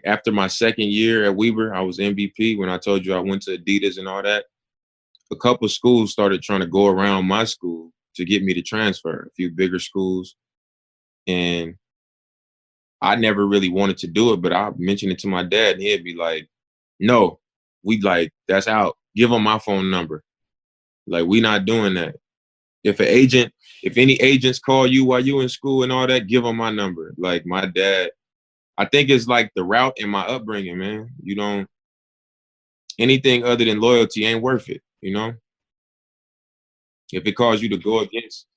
After my second year at Weber, I was MVP. When I told you I went to Adidas and all that, a couple of schools started trying to go around my school to get me to transfer, a few bigger schools. And I never really wanted to do it, but I mentioned it to my dad, and he'd be like, no, that's out. Give them my phone number. Like, we not doing that. If any agents call you while you in school and all that, give them my number. Like, my dad, I think it's like the route in my upbringing, man. Anything other than loyalty ain't worth it, If it calls you to go against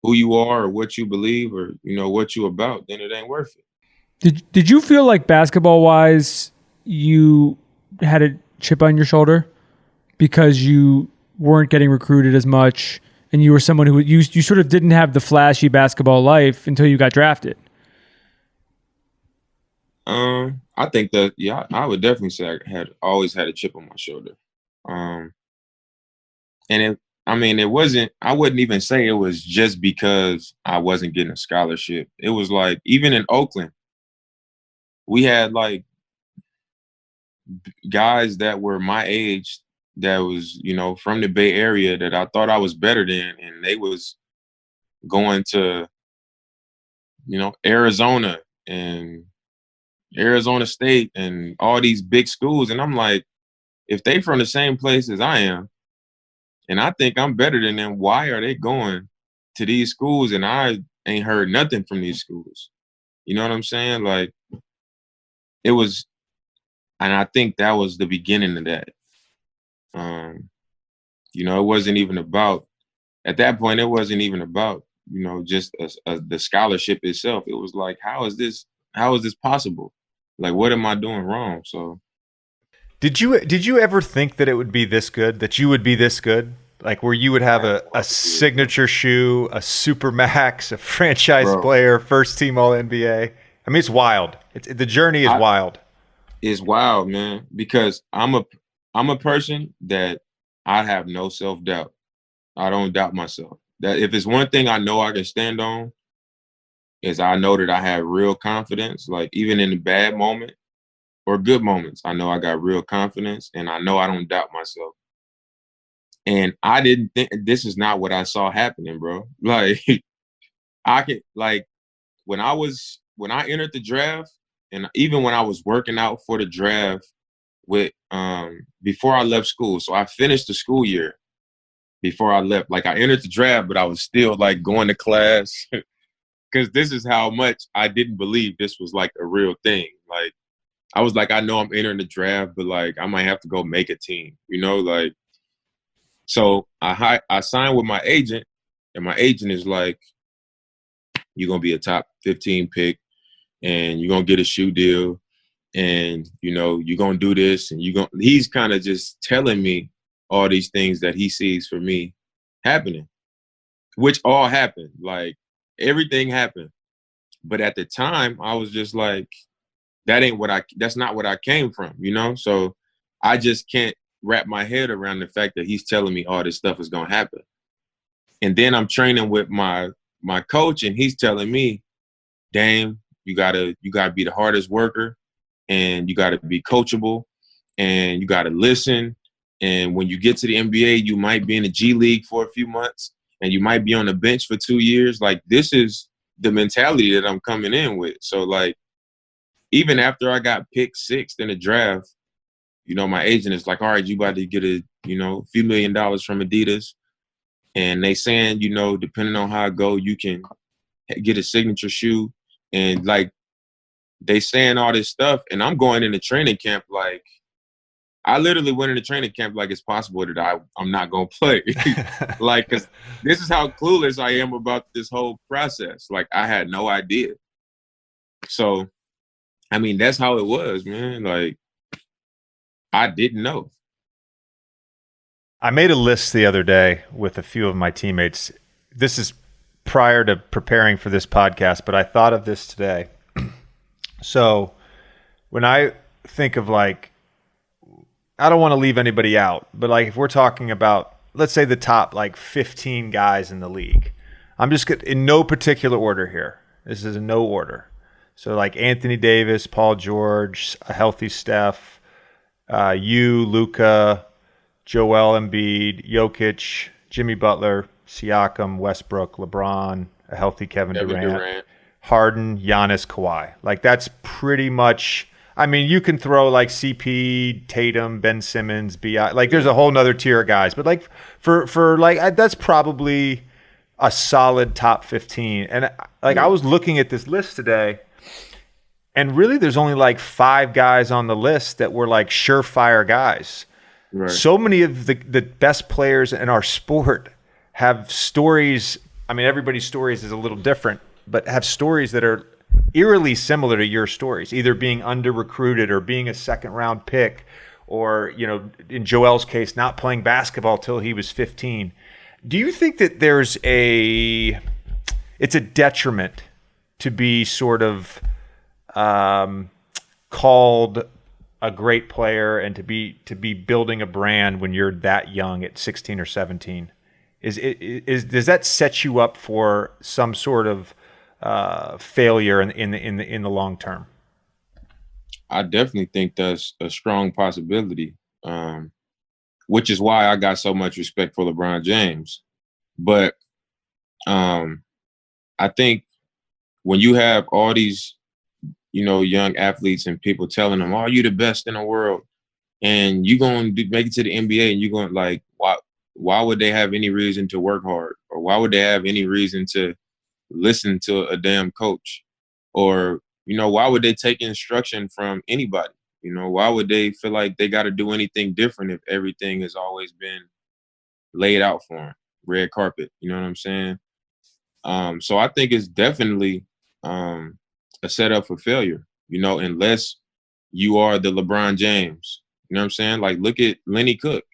who you are or what you believe or, what you about, then it ain't worth it. Did you feel like basketball-wise you had a chip on your shoulder because you weren't getting recruited as much and you were someone who you sort of didn't have the flashy basketball life until you got drafted? I think that, I would definitely say I had always had a chip on my shoulder. And it wasn't, I wouldn't even say it was just because I wasn't getting a scholarship. It was like, even in Oakland, we had like guys that were my age that was, from the Bay Area that I thought I was better than, and they was going to, Arizona and Arizona State and all these big schools. And I'm like, if they from the same place as I am, and I think I'm better than them, why are they going to these schools and I ain't heard nothing from these schools? You know what I'm saying? Like, it was, and I think that was the beginning of that. It wasn't even about, at that point, it wasn't even about, just the scholarship itself. It was like, how is this possible? Like, what am I doing wrong? So, did you ever think that it would be this good, that you would be this good? Like, where you would have a signature shoe, a super max, a franchise player, first team All NBA? I mean, it's wild. The journey is wild. It's wild, man, because I'm a person that I have no self-doubt. I don't doubt myself. That if it's one thing I know I can stand on, is I know that I have real confidence. Like, even in the bad moment or good moments, I know I got real confidence, and I know I don't doubt myself. And I didn't think, this is not what I saw happening, bro. Like, I could like when I entered the draft, and even when I was working out for the draft with before I left school. So I finished the school year before I left. Like I entered the draft, but I was still like going to class because this is how much I didn't believe this was like a real thing. Like I was like, I know I'm entering the draft, but like I might have to go make a team, you know, like. So I signed with my agent, and my agent is like, you're gonna be a top 15 pick, and you're gonna get a shoe deal, and you know you're gonna do this, and he's kind of just telling me all these things that he sees for me happening, which all happened. Like everything happened. But at the time, I was just like, that's not what I came from, you know? So I just can't wrap my head around the fact that he's telling me all this stuff is gonna happen. And then I'm training with my coach, and he's telling me, Dame, you gotta be the hardest worker, and you gotta be coachable, and you gotta listen. And when you get to the NBA, you might be in the G League for a few months, and you might be on the bench for 2 years. Like this is the mentality that I'm coming in with. So like, even after I got picked 6th in the draft, you know, my agent is like, all right, you about to get a few $1 million from Adidas. And they saying, you know, depending on how it go, you can get a signature shoe. And like, they saying all this stuff. And I'm going into training camp like, I literally went into training camp like it's possible that I'm not going to play. Like, because this is how clueless I am about this whole process. Like, I had no idea. So, I mean, that's how it was, man. Like, I didn't know. I made a list the other day with a few of my teammates. This is prior to preparing for this podcast, but I thought of this today. So when I think of like, I don't want to leave anybody out, but like if we're talking about, let's say the top like 15 guys in the league, I'm just in no particular order here. This is in no order. So like Anthony Davis, Paul George, a healthy Steph, Luka, Joel Embiid, Jokic, Jimmy Butler, Siakam, Westbrook, LeBron, a healthy Kevin Durant, Harden, Giannis, Kawhi. Like that's pretty much. I mean, you can throw like CP, Tatum, Ben Simmons, BI. Like there's a whole nother tier of guys, but like for like that's probably a solid top 15. And like I was looking at this list today, and really there's only like 5 guys on the list that were like surefire guys. Right. So many of the best players in our sport have stories. I mean, everybody's stories is a little different, but have stories that are eerily similar to your stories, either being under-recruited or being a second-round pick, or, you know, in Joel's case, not playing basketball till he was 15. Do you think that it's a detriment to be sort of called a great player and to be building a brand when you're that young at 16 or 17? Does that set you up for some sort of failure in the long term? I definitely think that's a strong possibility, which is why I got so much respect for LeBron James. But I think when you have all these, you know, young athletes and people telling them, "Oh, you the best in the world," and you going to make it to the NBA, and you're going like, why would they have any reason to work hard, or why would they have any reason to listen to a damn coach, or you know, why would they take instruction from anybody? You know, why would they feel like they got to do anything different if everything has always been laid out for them, red carpet? You know what I'm saying? So I think it's definitely a setup for failure. You know, unless you are the LeBron James. You know what I'm saying? Like, look at Lenny Cook.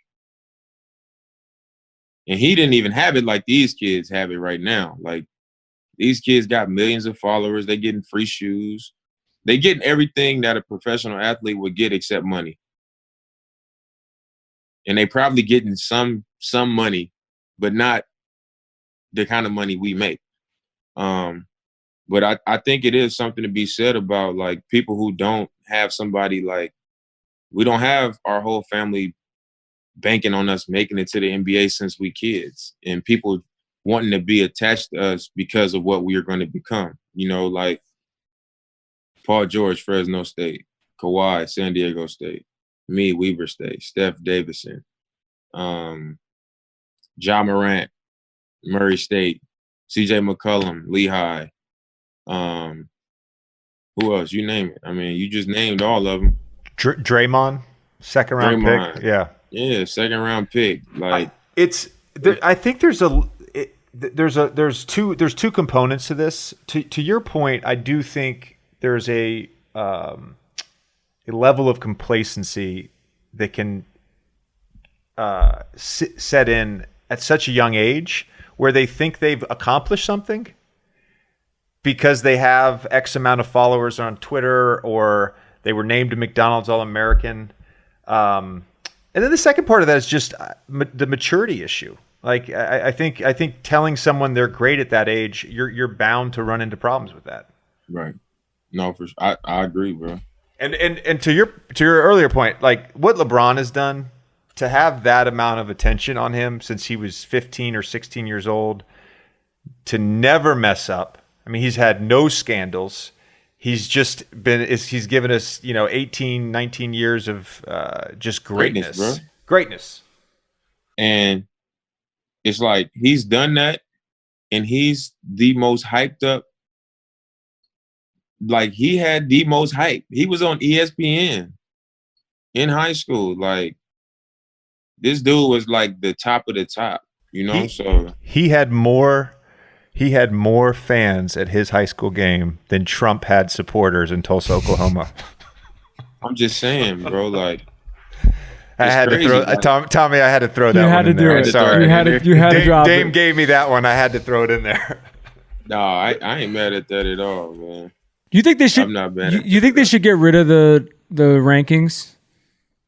And he didn't even have it like these kids have it right now. Like, these kids got millions of followers. They getting free shoes. They getting everything that a professional athlete would get except money. And they probably getting some money, but not the kind of money we make. But I think it is something to be said about like people who don't have somebody like, we don't have our whole family banking on us making it to the NBA since we kids. And people wanting to be attached to us because of what we are going to become. You know, like Paul George, Fresno State, Kawhi, San Diego State, me, Weber State, Steph Davidson, Ja Morant, Murray State, CJ McCollum, Lehigh. Who else? You name it. I mean, you just named all of them. Draymond, second round Draymond. pick. Yeah. Yeah, second round pick. Like I think there's two components to this. To your point, I do think there's a level of complacency that can set in at such a young age where they think they've accomplished something because they have X amount of followers on Twitter or they were named a McDonald's All-American. And then the second part of that is just the maturity issue. Like I think telling someone they're great at that age, you're bound to run into problems with that. Right. No, for sure. I agree, bro. And to your earlier point, like what LeBron has done to have that amount of attention on him since he was 15 or 16 years old, to never mess up. I mean, he's had no scandals. He's just he's given us, 18, 19 years of just greatness. Bro. Greatness. And it's like he's done that and he's the most hyped up. Like he had the most hype. He was on ESPN in high school. Like this dude was like the top of the top, so he had more fans at his high school game than Trump had supporters in Tulsa, Oklahoma. I'm just saying, bro, like I had to throw Tommy, I had to throw that one in there. You Sorry. You had to drop Dame it. gave me that one. I had to throw it in there. No, I ain't mad at that at all, man. You think they should? I'm not mad at you think they should get rid of the rankings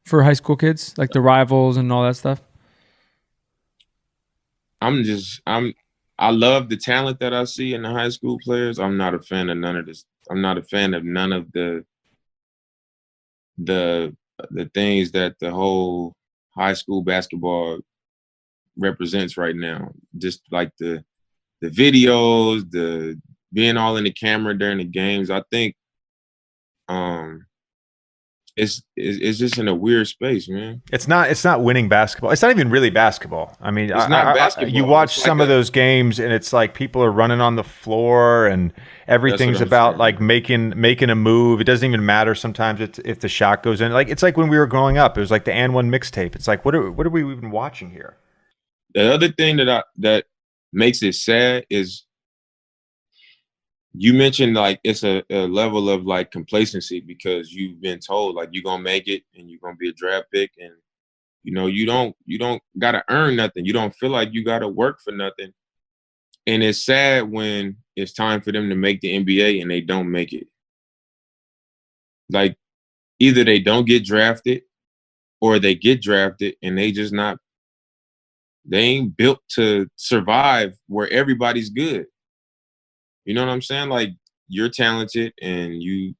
for high school kids, like the rivals and all that stuff? I love the talent that I see in the high school players. I'm not a fan of none of this. I'm not a fan of none of the things that the whole high school basketball represents right now. Just like the videos, the being all in the camera during the games. I think it's just in a weird space, man. It's not winning basketball. It's not even really basketball. I mean, it's not basketball. You watch some of those games, and it's like people are running on the floor, and everything's about like making a move. It doesn't even matter sometimes if the shot goes in. Like it's like when we were growing up, it was like the And One mixtape. It's like what are we even watching here? The other thing that makes it sad is you mentioned like it's a level of like complacency because you've been told like you're gonna make it and you're gonna be a draft pick, and you don't gotta earn nothing. You don't feel like you gotta work for nothing. And it's sad when it's time for them to make the NBA and they don't make it. Like either they don't get drafted or they get drafted and they ain't built to survive where everybody's good. You know what I'm saying? Like you're talented and you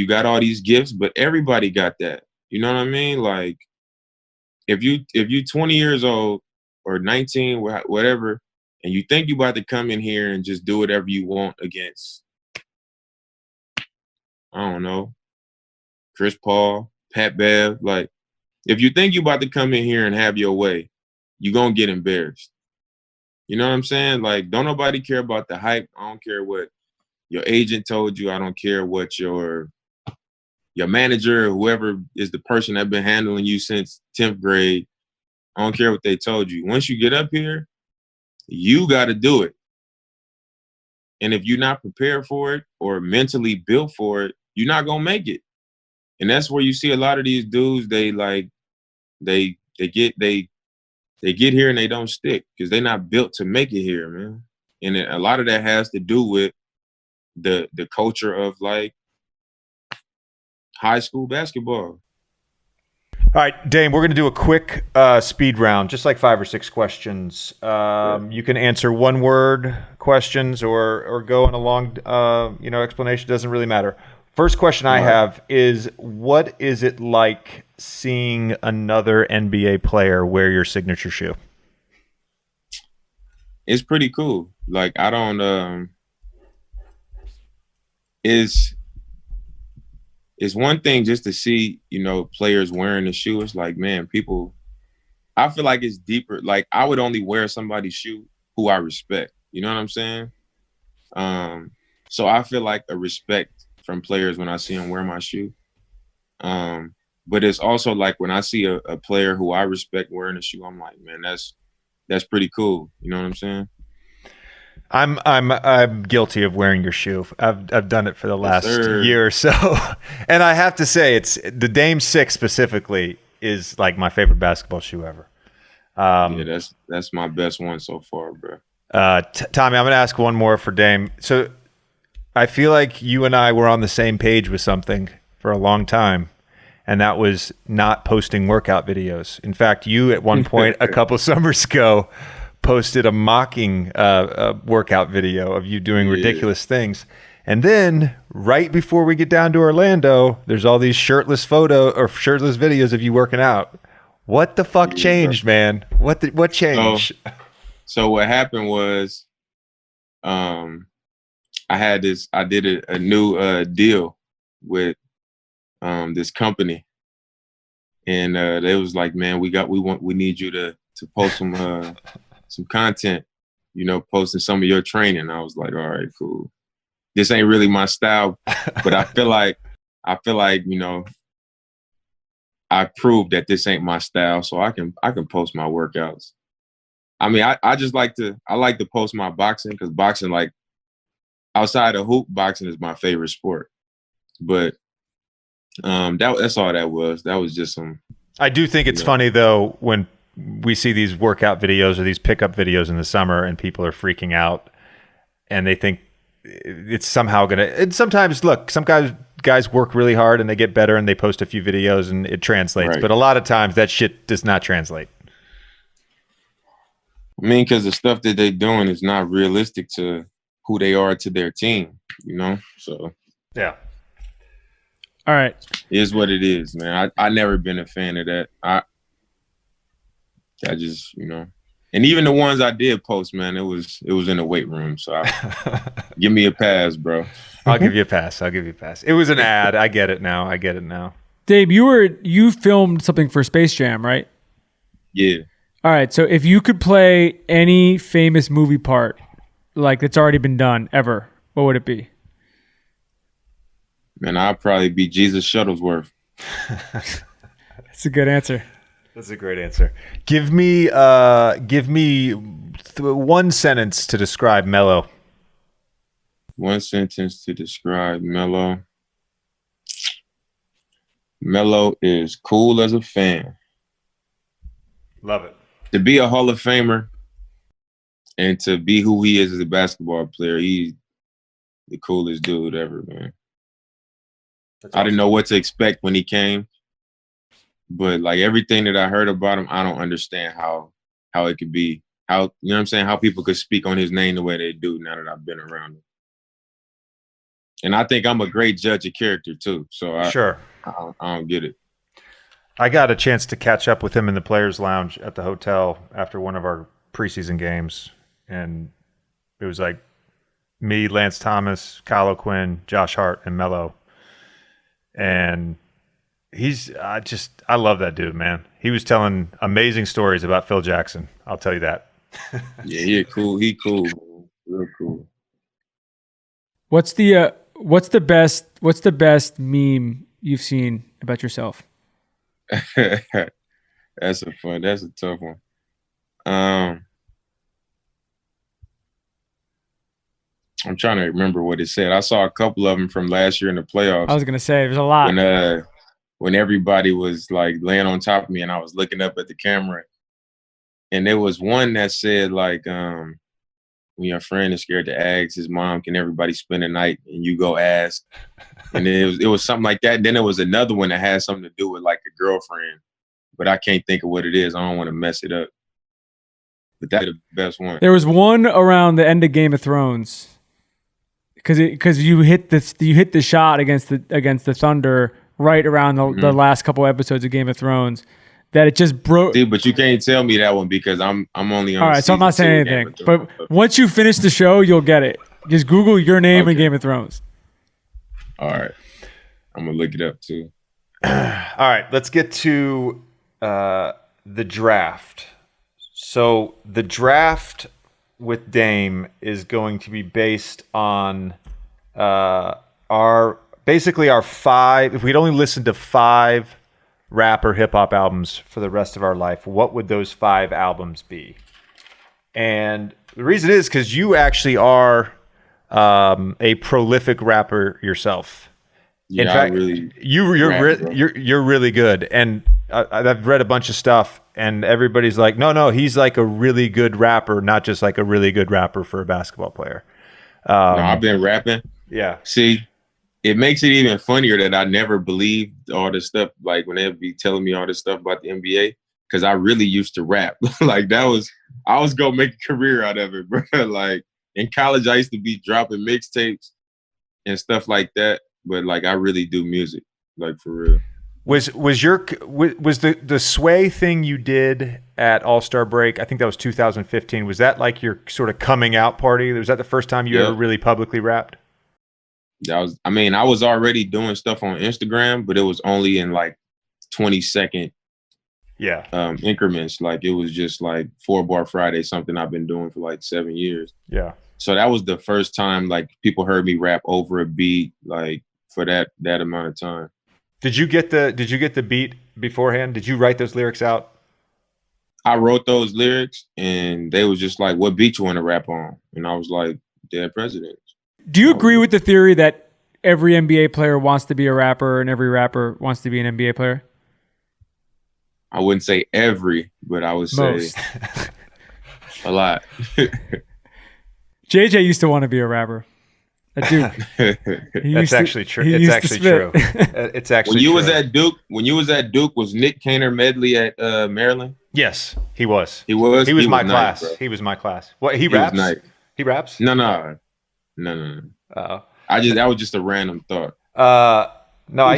got all these gifts, but everybody got that. You know what I mean? Like if you 20 years old or 19, whatever, and you think you about to come in here and just do whatever you want against, I don't know, Chris Paul, Pat Bev, like if you think you about to come in here and have your way, you're gonna get embarrassed. You know what I'm saying? Like, don't nobody care about the hype. I don't care what your agent told you. I don't care what your manager or whoever is the person that's been handling you since 10th grade. I don't care what they told you. Once you get up here, you got to do it. And if you're not prepared for it or mentally built for it, you're not going to make it. And that's where you see a lot of these dudes, they get here and they don't stick because they're not built to make it here, man. And a lot of that has to do with the culture of like high school basketball. All right, Dame, we're going to do a quick speed round, just like 5 or 6 questions. You can answer one-word questions or go in a long, explanation. Doesn't really matter. First question I have is, what is it like seeing another NBA player wear your signature shoe? it's pretty cool. Like I don't it's one thing just to see, you know, players wearing the shoe. It's like, man, people, I feel like it's deeper. Like I would only wear somebody's shoe who I respect. You know what I'm saying? So I feel like a respect from players when I see them wear my shoe. But it's also like when I see a player who I respect wearing a shoe, I'm like, man, that's pretty cool. You know what I'm saying? I'm guilty of wearing your shoe. I've done it for the last year or so, and I have to say, it's the Dame 6 specifically is like my favorite basketball shoe ever. Yeah, that's my best one so far, bro. Tommy, I'm going to ask one more for Dame. So I feel like you and I were on the same page with something for a long time, and that was not posting workout videos. In fact, you at one point a couple summers ago posted a mocking workout video of you doing ridiculous things. And then right before we get down to Orlando, there's all these shirtless videos of you working out. What the fuck changed, man? What changed? So what happened was I did a new deal with this company, and they was like, man, we need you to post some content, you know, posting some of your training. I was like, all right, cool. This ain't really my style, but I feel like, you know, I proved that this ain't my style, so I can post my workouts. I mean, I just like to post my boxing, because boxing, like outside of hoop, boxing is my favorite sport. But that's all that was. That was just some. I do think it's funny though when we see these workout videos or these pickup videos in the summer and people are freaking out and they think it's somehow gonna. And sometimes, look, some guys work really hard and they get better and they post a few videos and it translates. Right. But a lot of times that shit does not translate. I mean, because the stuff that they're doing is not realistic to who they are to their team, you know? So, yeah. All right. It is what it is, man. I never been a fan of that. I just, you know. And even the ones I did post, man, it was in the weight room. So give me a pass, bro. I'll give you a pass. It was an ad. I get it now. Dave, you filmed something for Space Jam, right? Yeah. All right, so if you could play any famous movie part, like that's already been done ever, what would it be? Man, I'd probably be Jesus Shuttlesworth. That's a good answer. That's a great answer. Give me one sentence to describe Melo. One sentence to describe Melo. Melo is cool as a fan. Love it. To be a Hall of Famer and to be who he is as a basketball player, he's the coolest dude ever, man. That's awesome. I didn't know what to expect when he came, but like everything that I heard about him, I don't understand how it could be. How, you know what I'm saying? How people could speak on his name the way they do now that I've been around him. And I think I'm a great judge of character too. So I don't get it. I got a chance to catch up with him in the Players Lounge at the hotel after one of our preseason games. And it was like me, Lance Thomas, Kyle O'Quinn, Josh Hart, and Melo. And I love that dude, man. He was telling amazing stories about Phil Jackson. I'll tell you that. Yeah, cool. He cool. Real cool. What's the best meme you've seen about yourself? That's a tough one. I'm trying to remember what it said. I saw a couple of them from last year in the playoffs. I was gonna say there's a lot. When everybody was like laying on top of me and I was looking up at the camera, and there was one that said like, when your friend is scared to ask his mom, can everybody spend the night, and you go ask. And it was something like that. And then there was another one that had something to do with like a girlfriend, but I can't think of what it is. I don't want to mess it up. But that's the best one. There was one around the end of Game of Thrones because you hit the shot against the Thunder right around the last couple episodes of Game of Thrones. that it just broke. See, but you can't tell me that one because I'm only on. All right, so I'm not saying anything. But once you finish the show, you'll get it. Just Google your name and Game of Thrones. All right, I'm gonna look it up too. All right, let's get to the draft. So the draft with Dame is going to be based on our 5. If we'd only listened to 5 rap or hip hop albums for the rest of our life, what would those 5 albums be? And the reason is because you actually are a prolific rapper yourself. Yeah, in fact, really you're really good, and I've read a bunch of stuff, and everybody's like, no, he's like a really good rapper, not just like a really good rapper for a basketball player. No, I've been rapping. Yeah. See, it makes it even funnier that I never believed all this stuff. Like when they'd be telling me all this stuff about the NBA, because I really used to rap. Like I was gonna make a career out of it, bro. Like in college, I used to be dropping mixtapes and stuff like that. But like I really do music, like for real. Was the Sway thing you did at All-Star Break? I think that was 2015. Was that like your sort of coming out party? Was that the first time you ever really publicly rapped? I was already doing stuff on Instagram, but it was only in like 20-second increments. Like it was just like 4-bar Friday, something I've been doing for like 7 years. Yeah. So that was the first time like people heard me rap over a beat, like for that amount of time. Did you get the beat beforehand? Did you write those lyrics out? I wrote those lyrics and they was just like, what beat you want to rap on? And I was like, Dead Presidents. Do you agree with the theory that every NBA player wants to be a rapper and every rapper wants to be an NBA player? I wouldn't say every, but I would say a lot. JJ used to want to be a rapper. At Duke. That's actually true. It's actually true. It's actually when you true. When you was at Duke, was Nick Kaner Medley at Maryland? Yes, he was. He was my nice, class. bro. He was my class. What, he raps? Was nice. He raps? No. Oh. That was just a random thought. No, I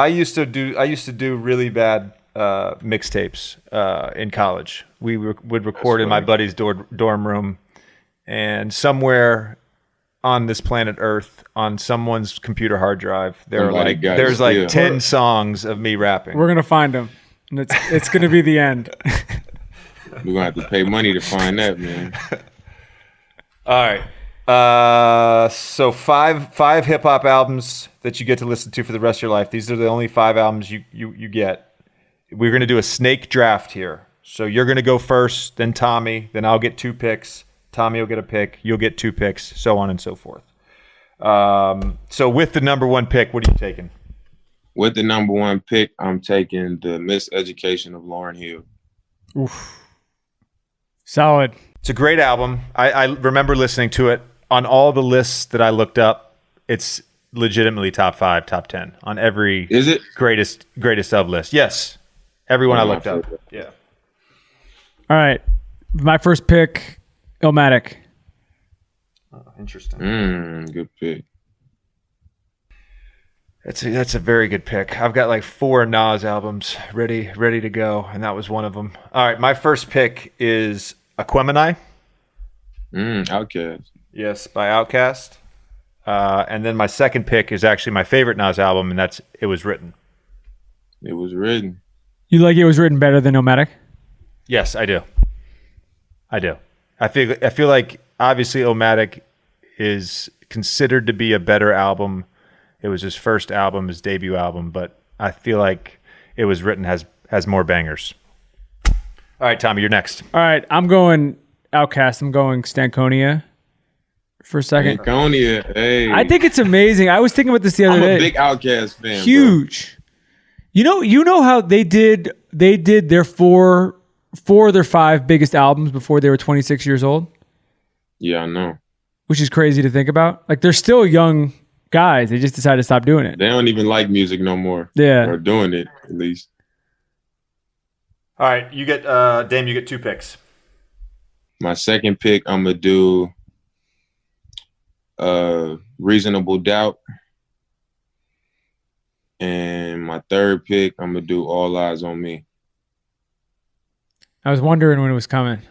used to do really bad mixtapes in college. We would record in my buddy's dorm room, and somewhere on this planet Earth, on someone's computer hard drive, there's like 10 songs of me rapping. We're gonna find them, and it's gonna be the end. We're gonna have to pay money to find that, man. All right. So five hip hop albums that you get to listen to for the rest of your life. These are the only 5 albums you get. We're gonna do a snake draft here. So you're gonna go first, then Tommy, then I'll get 2 picks. Tommy will get a pick. You'll get 2 picks, so on and so forth. So with the number 1 pick, what are you taking? With the number 1 pick, I'm taking The Miseducation of Lauryn Hill. Oof. Solid. It's a great album. I remember listening to it. On all the lists that I looked up, it's legitimately top 5, top 10 on every Is it? greatest of list. Yes. Everyone I looked up. Yeah. All right. My first pick, Illmatic. Oh, interesting. Good pick. That's a very good pick. I've got like 4 Nas albums ready to go, and that was one of them. All right, my first pick is Aquemini. Outkast. Yes, by Outkast. And then my second pick is actually my favorite Nas album, and that's It Was Written. It Was Written. You like It Was Written better than Illmatic? Yes, I do. I feel like obviously Illmatic is considered to be a better album. It was his first album, his debut album, but I feel like It Was Written has more bangers. All right, Tommy, you're next. All right, I'm going Outkast. I'm going Stankonia for a second. Stankonia, hey. I think it's amazing. I was thinking about this the other day. I'm a big Outkast fan. Huge. Bro. You know how they did their four of their 5 biggest albums before they were 26 years old? Yeah, I know. Which is crazy to think about. Like, they're still young guys. They just decided to stop doing it. They don't even like music no more. Yeah. Or doing it, at least. All right, you get Dame, you get 2 picks. My second pick, I'm going to do Reasonable Doubt. And my third pick, I'm gonna do All Eyes on Me. I was wondering when it was coming.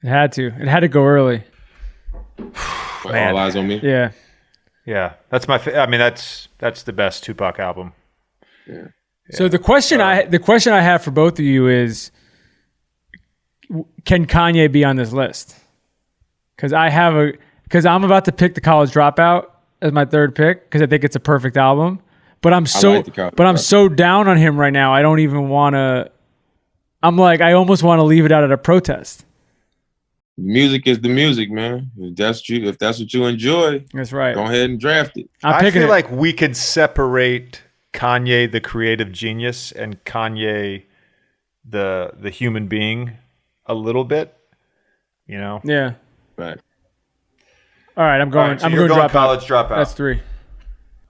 It had to. It had to go early. All Eyes on Me. Yeah. Yeah, that's my. I mean, that's the best Tupac album. Yeah. So the question I have for both of you is, can Kanye be on this list? Because I'm about to pick The College Dropout as my third pick because I think it's a perfect album. But I'm so down on him right now. I don't even want to. I'm like, I almost want to leave it out at a protest. Music is the music, man. If that's what you enjoy, that's right. Go ahead and draft it. I feel like we could separate Kanye, the creative genius, and Kanye, the human being, a little bit. You know? Yeah. Right. All right, I'm going. So I'm going to College Dropout. That's 3.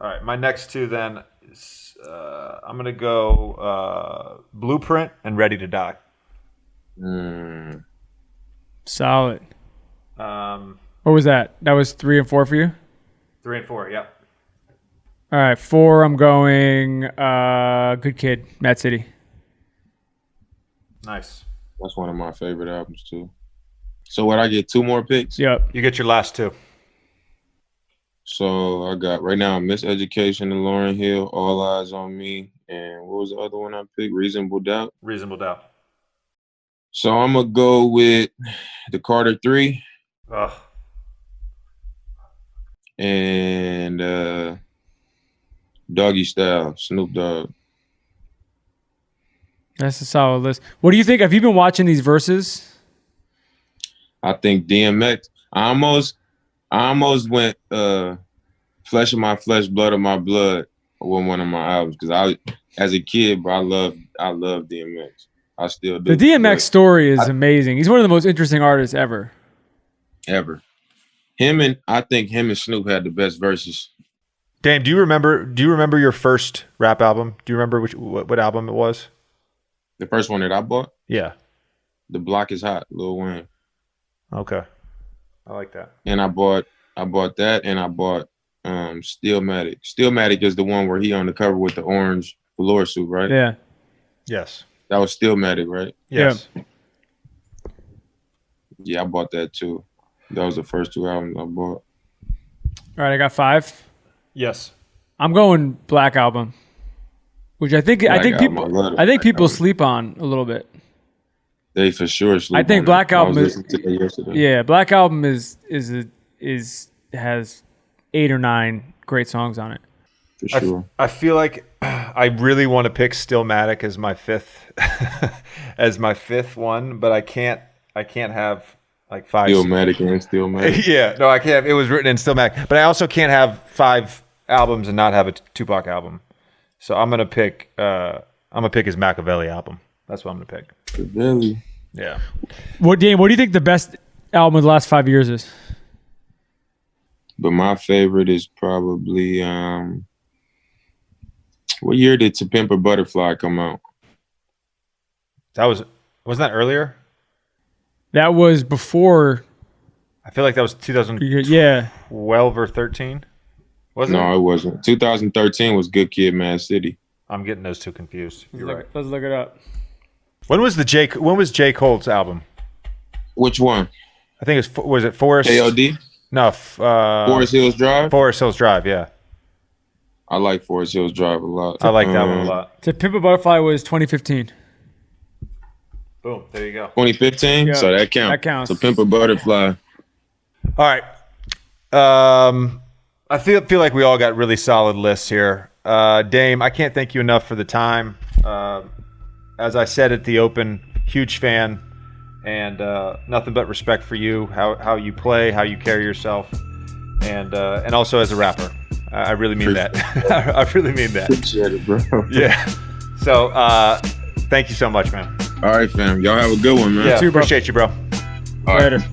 All right, my next 2 then is I'm gonna go Blueprint and Ready to Die. Solid. What was that? That was 3 and 4 for you? 3 and 4, yeah. All right, 4. I'm going. Good Kid, Mad City. Nice. That's one of my favorite albums too. So what? I get 2 more picks. Yep. You get your last 2. So I got right now Miseducation and Lauryn Hill, All Eyes on Me, and what was the other one I picked? Reasonable Doubt. Reasonable Doubt. So I'm gonna go with the Carter 3. Ugh. And Doggy Style, Snoop Dogg. That's a solid list. What do you think? Have you been watching these verses? I think DMX. I almost went Flesh of My Flesh, Blood of My Blood with one of my albums because as a kid, bro, I love DMX. I still do. The DMX story is amazing. He's one of the most interesting artists ever. Ever. I think him and Snoop had the best verses. Dame, do you remember your first rap album? Do you remember what album it was? The first one that I bought? Yeah. The Block Is Hot, Lil Wayne. Okay. I like that. And I bought that, and I bought Stillmatic. Stillmatic is the one where he on the cover with the orange velour suit, right? Yeah. Yes. That was Stillmatic, right? Yes. Yeah, I bought that too. That was the first 2 albums I bought. All right, I got 5. Yes. I'm going Black Album, which I think people sleep on a little bit. They for sure sleep. I think Black Album is Black Album has 8 or 9 great songs on it. For sure. I feel like I really want to pick Stillmatic as my 5th one, but I can't have like 5. Stillmatic and Stillmatic. Yeah, no, I can't. It was written in Stillmatic, but I also can't have 5 albums and not have a Tupac album. So I'm gonna pick his Machiavelli album. That's what I'm gonna pick. Machiavelli. Yeah. What do you think the best album of the last 5 years is? But my favorite is probably what year did To Pimp a Butterfly come out? Wasn't that earlier? That was before. I feel like that was 2012 yeah. or 13. Wasn't it? No, it wasn't. 2013 was Good Kid, Mad City. I'm getting those 2 confused. You're right. Let's look it up. When was J. Cole's album? Which one? I think was it Forest? KOD? No, Forest Hills Drive? Forest Hills Drive, yeah. I like Forest Hills Drive a lot. I like that one a lot. To Pimp a Butterfly was 2015. Boom, there you go. 2015? Yeah, so that counts. That counts. So Pimp a Butterfly. All right. I feel like we all got really solid lists here. Dame, I can't thank you enough for the time. As I said at the open, huge fan, and nothing but respect for you, how you play, how you carry yourself, and also as a rapper. I really mean that. I really mean that. Appreciate it, bro. Yeah. So thank you so much, man. All right, fam. Y'all have a good one, man. Yeah, too, bro. Appreciate you, bro. All right. Later.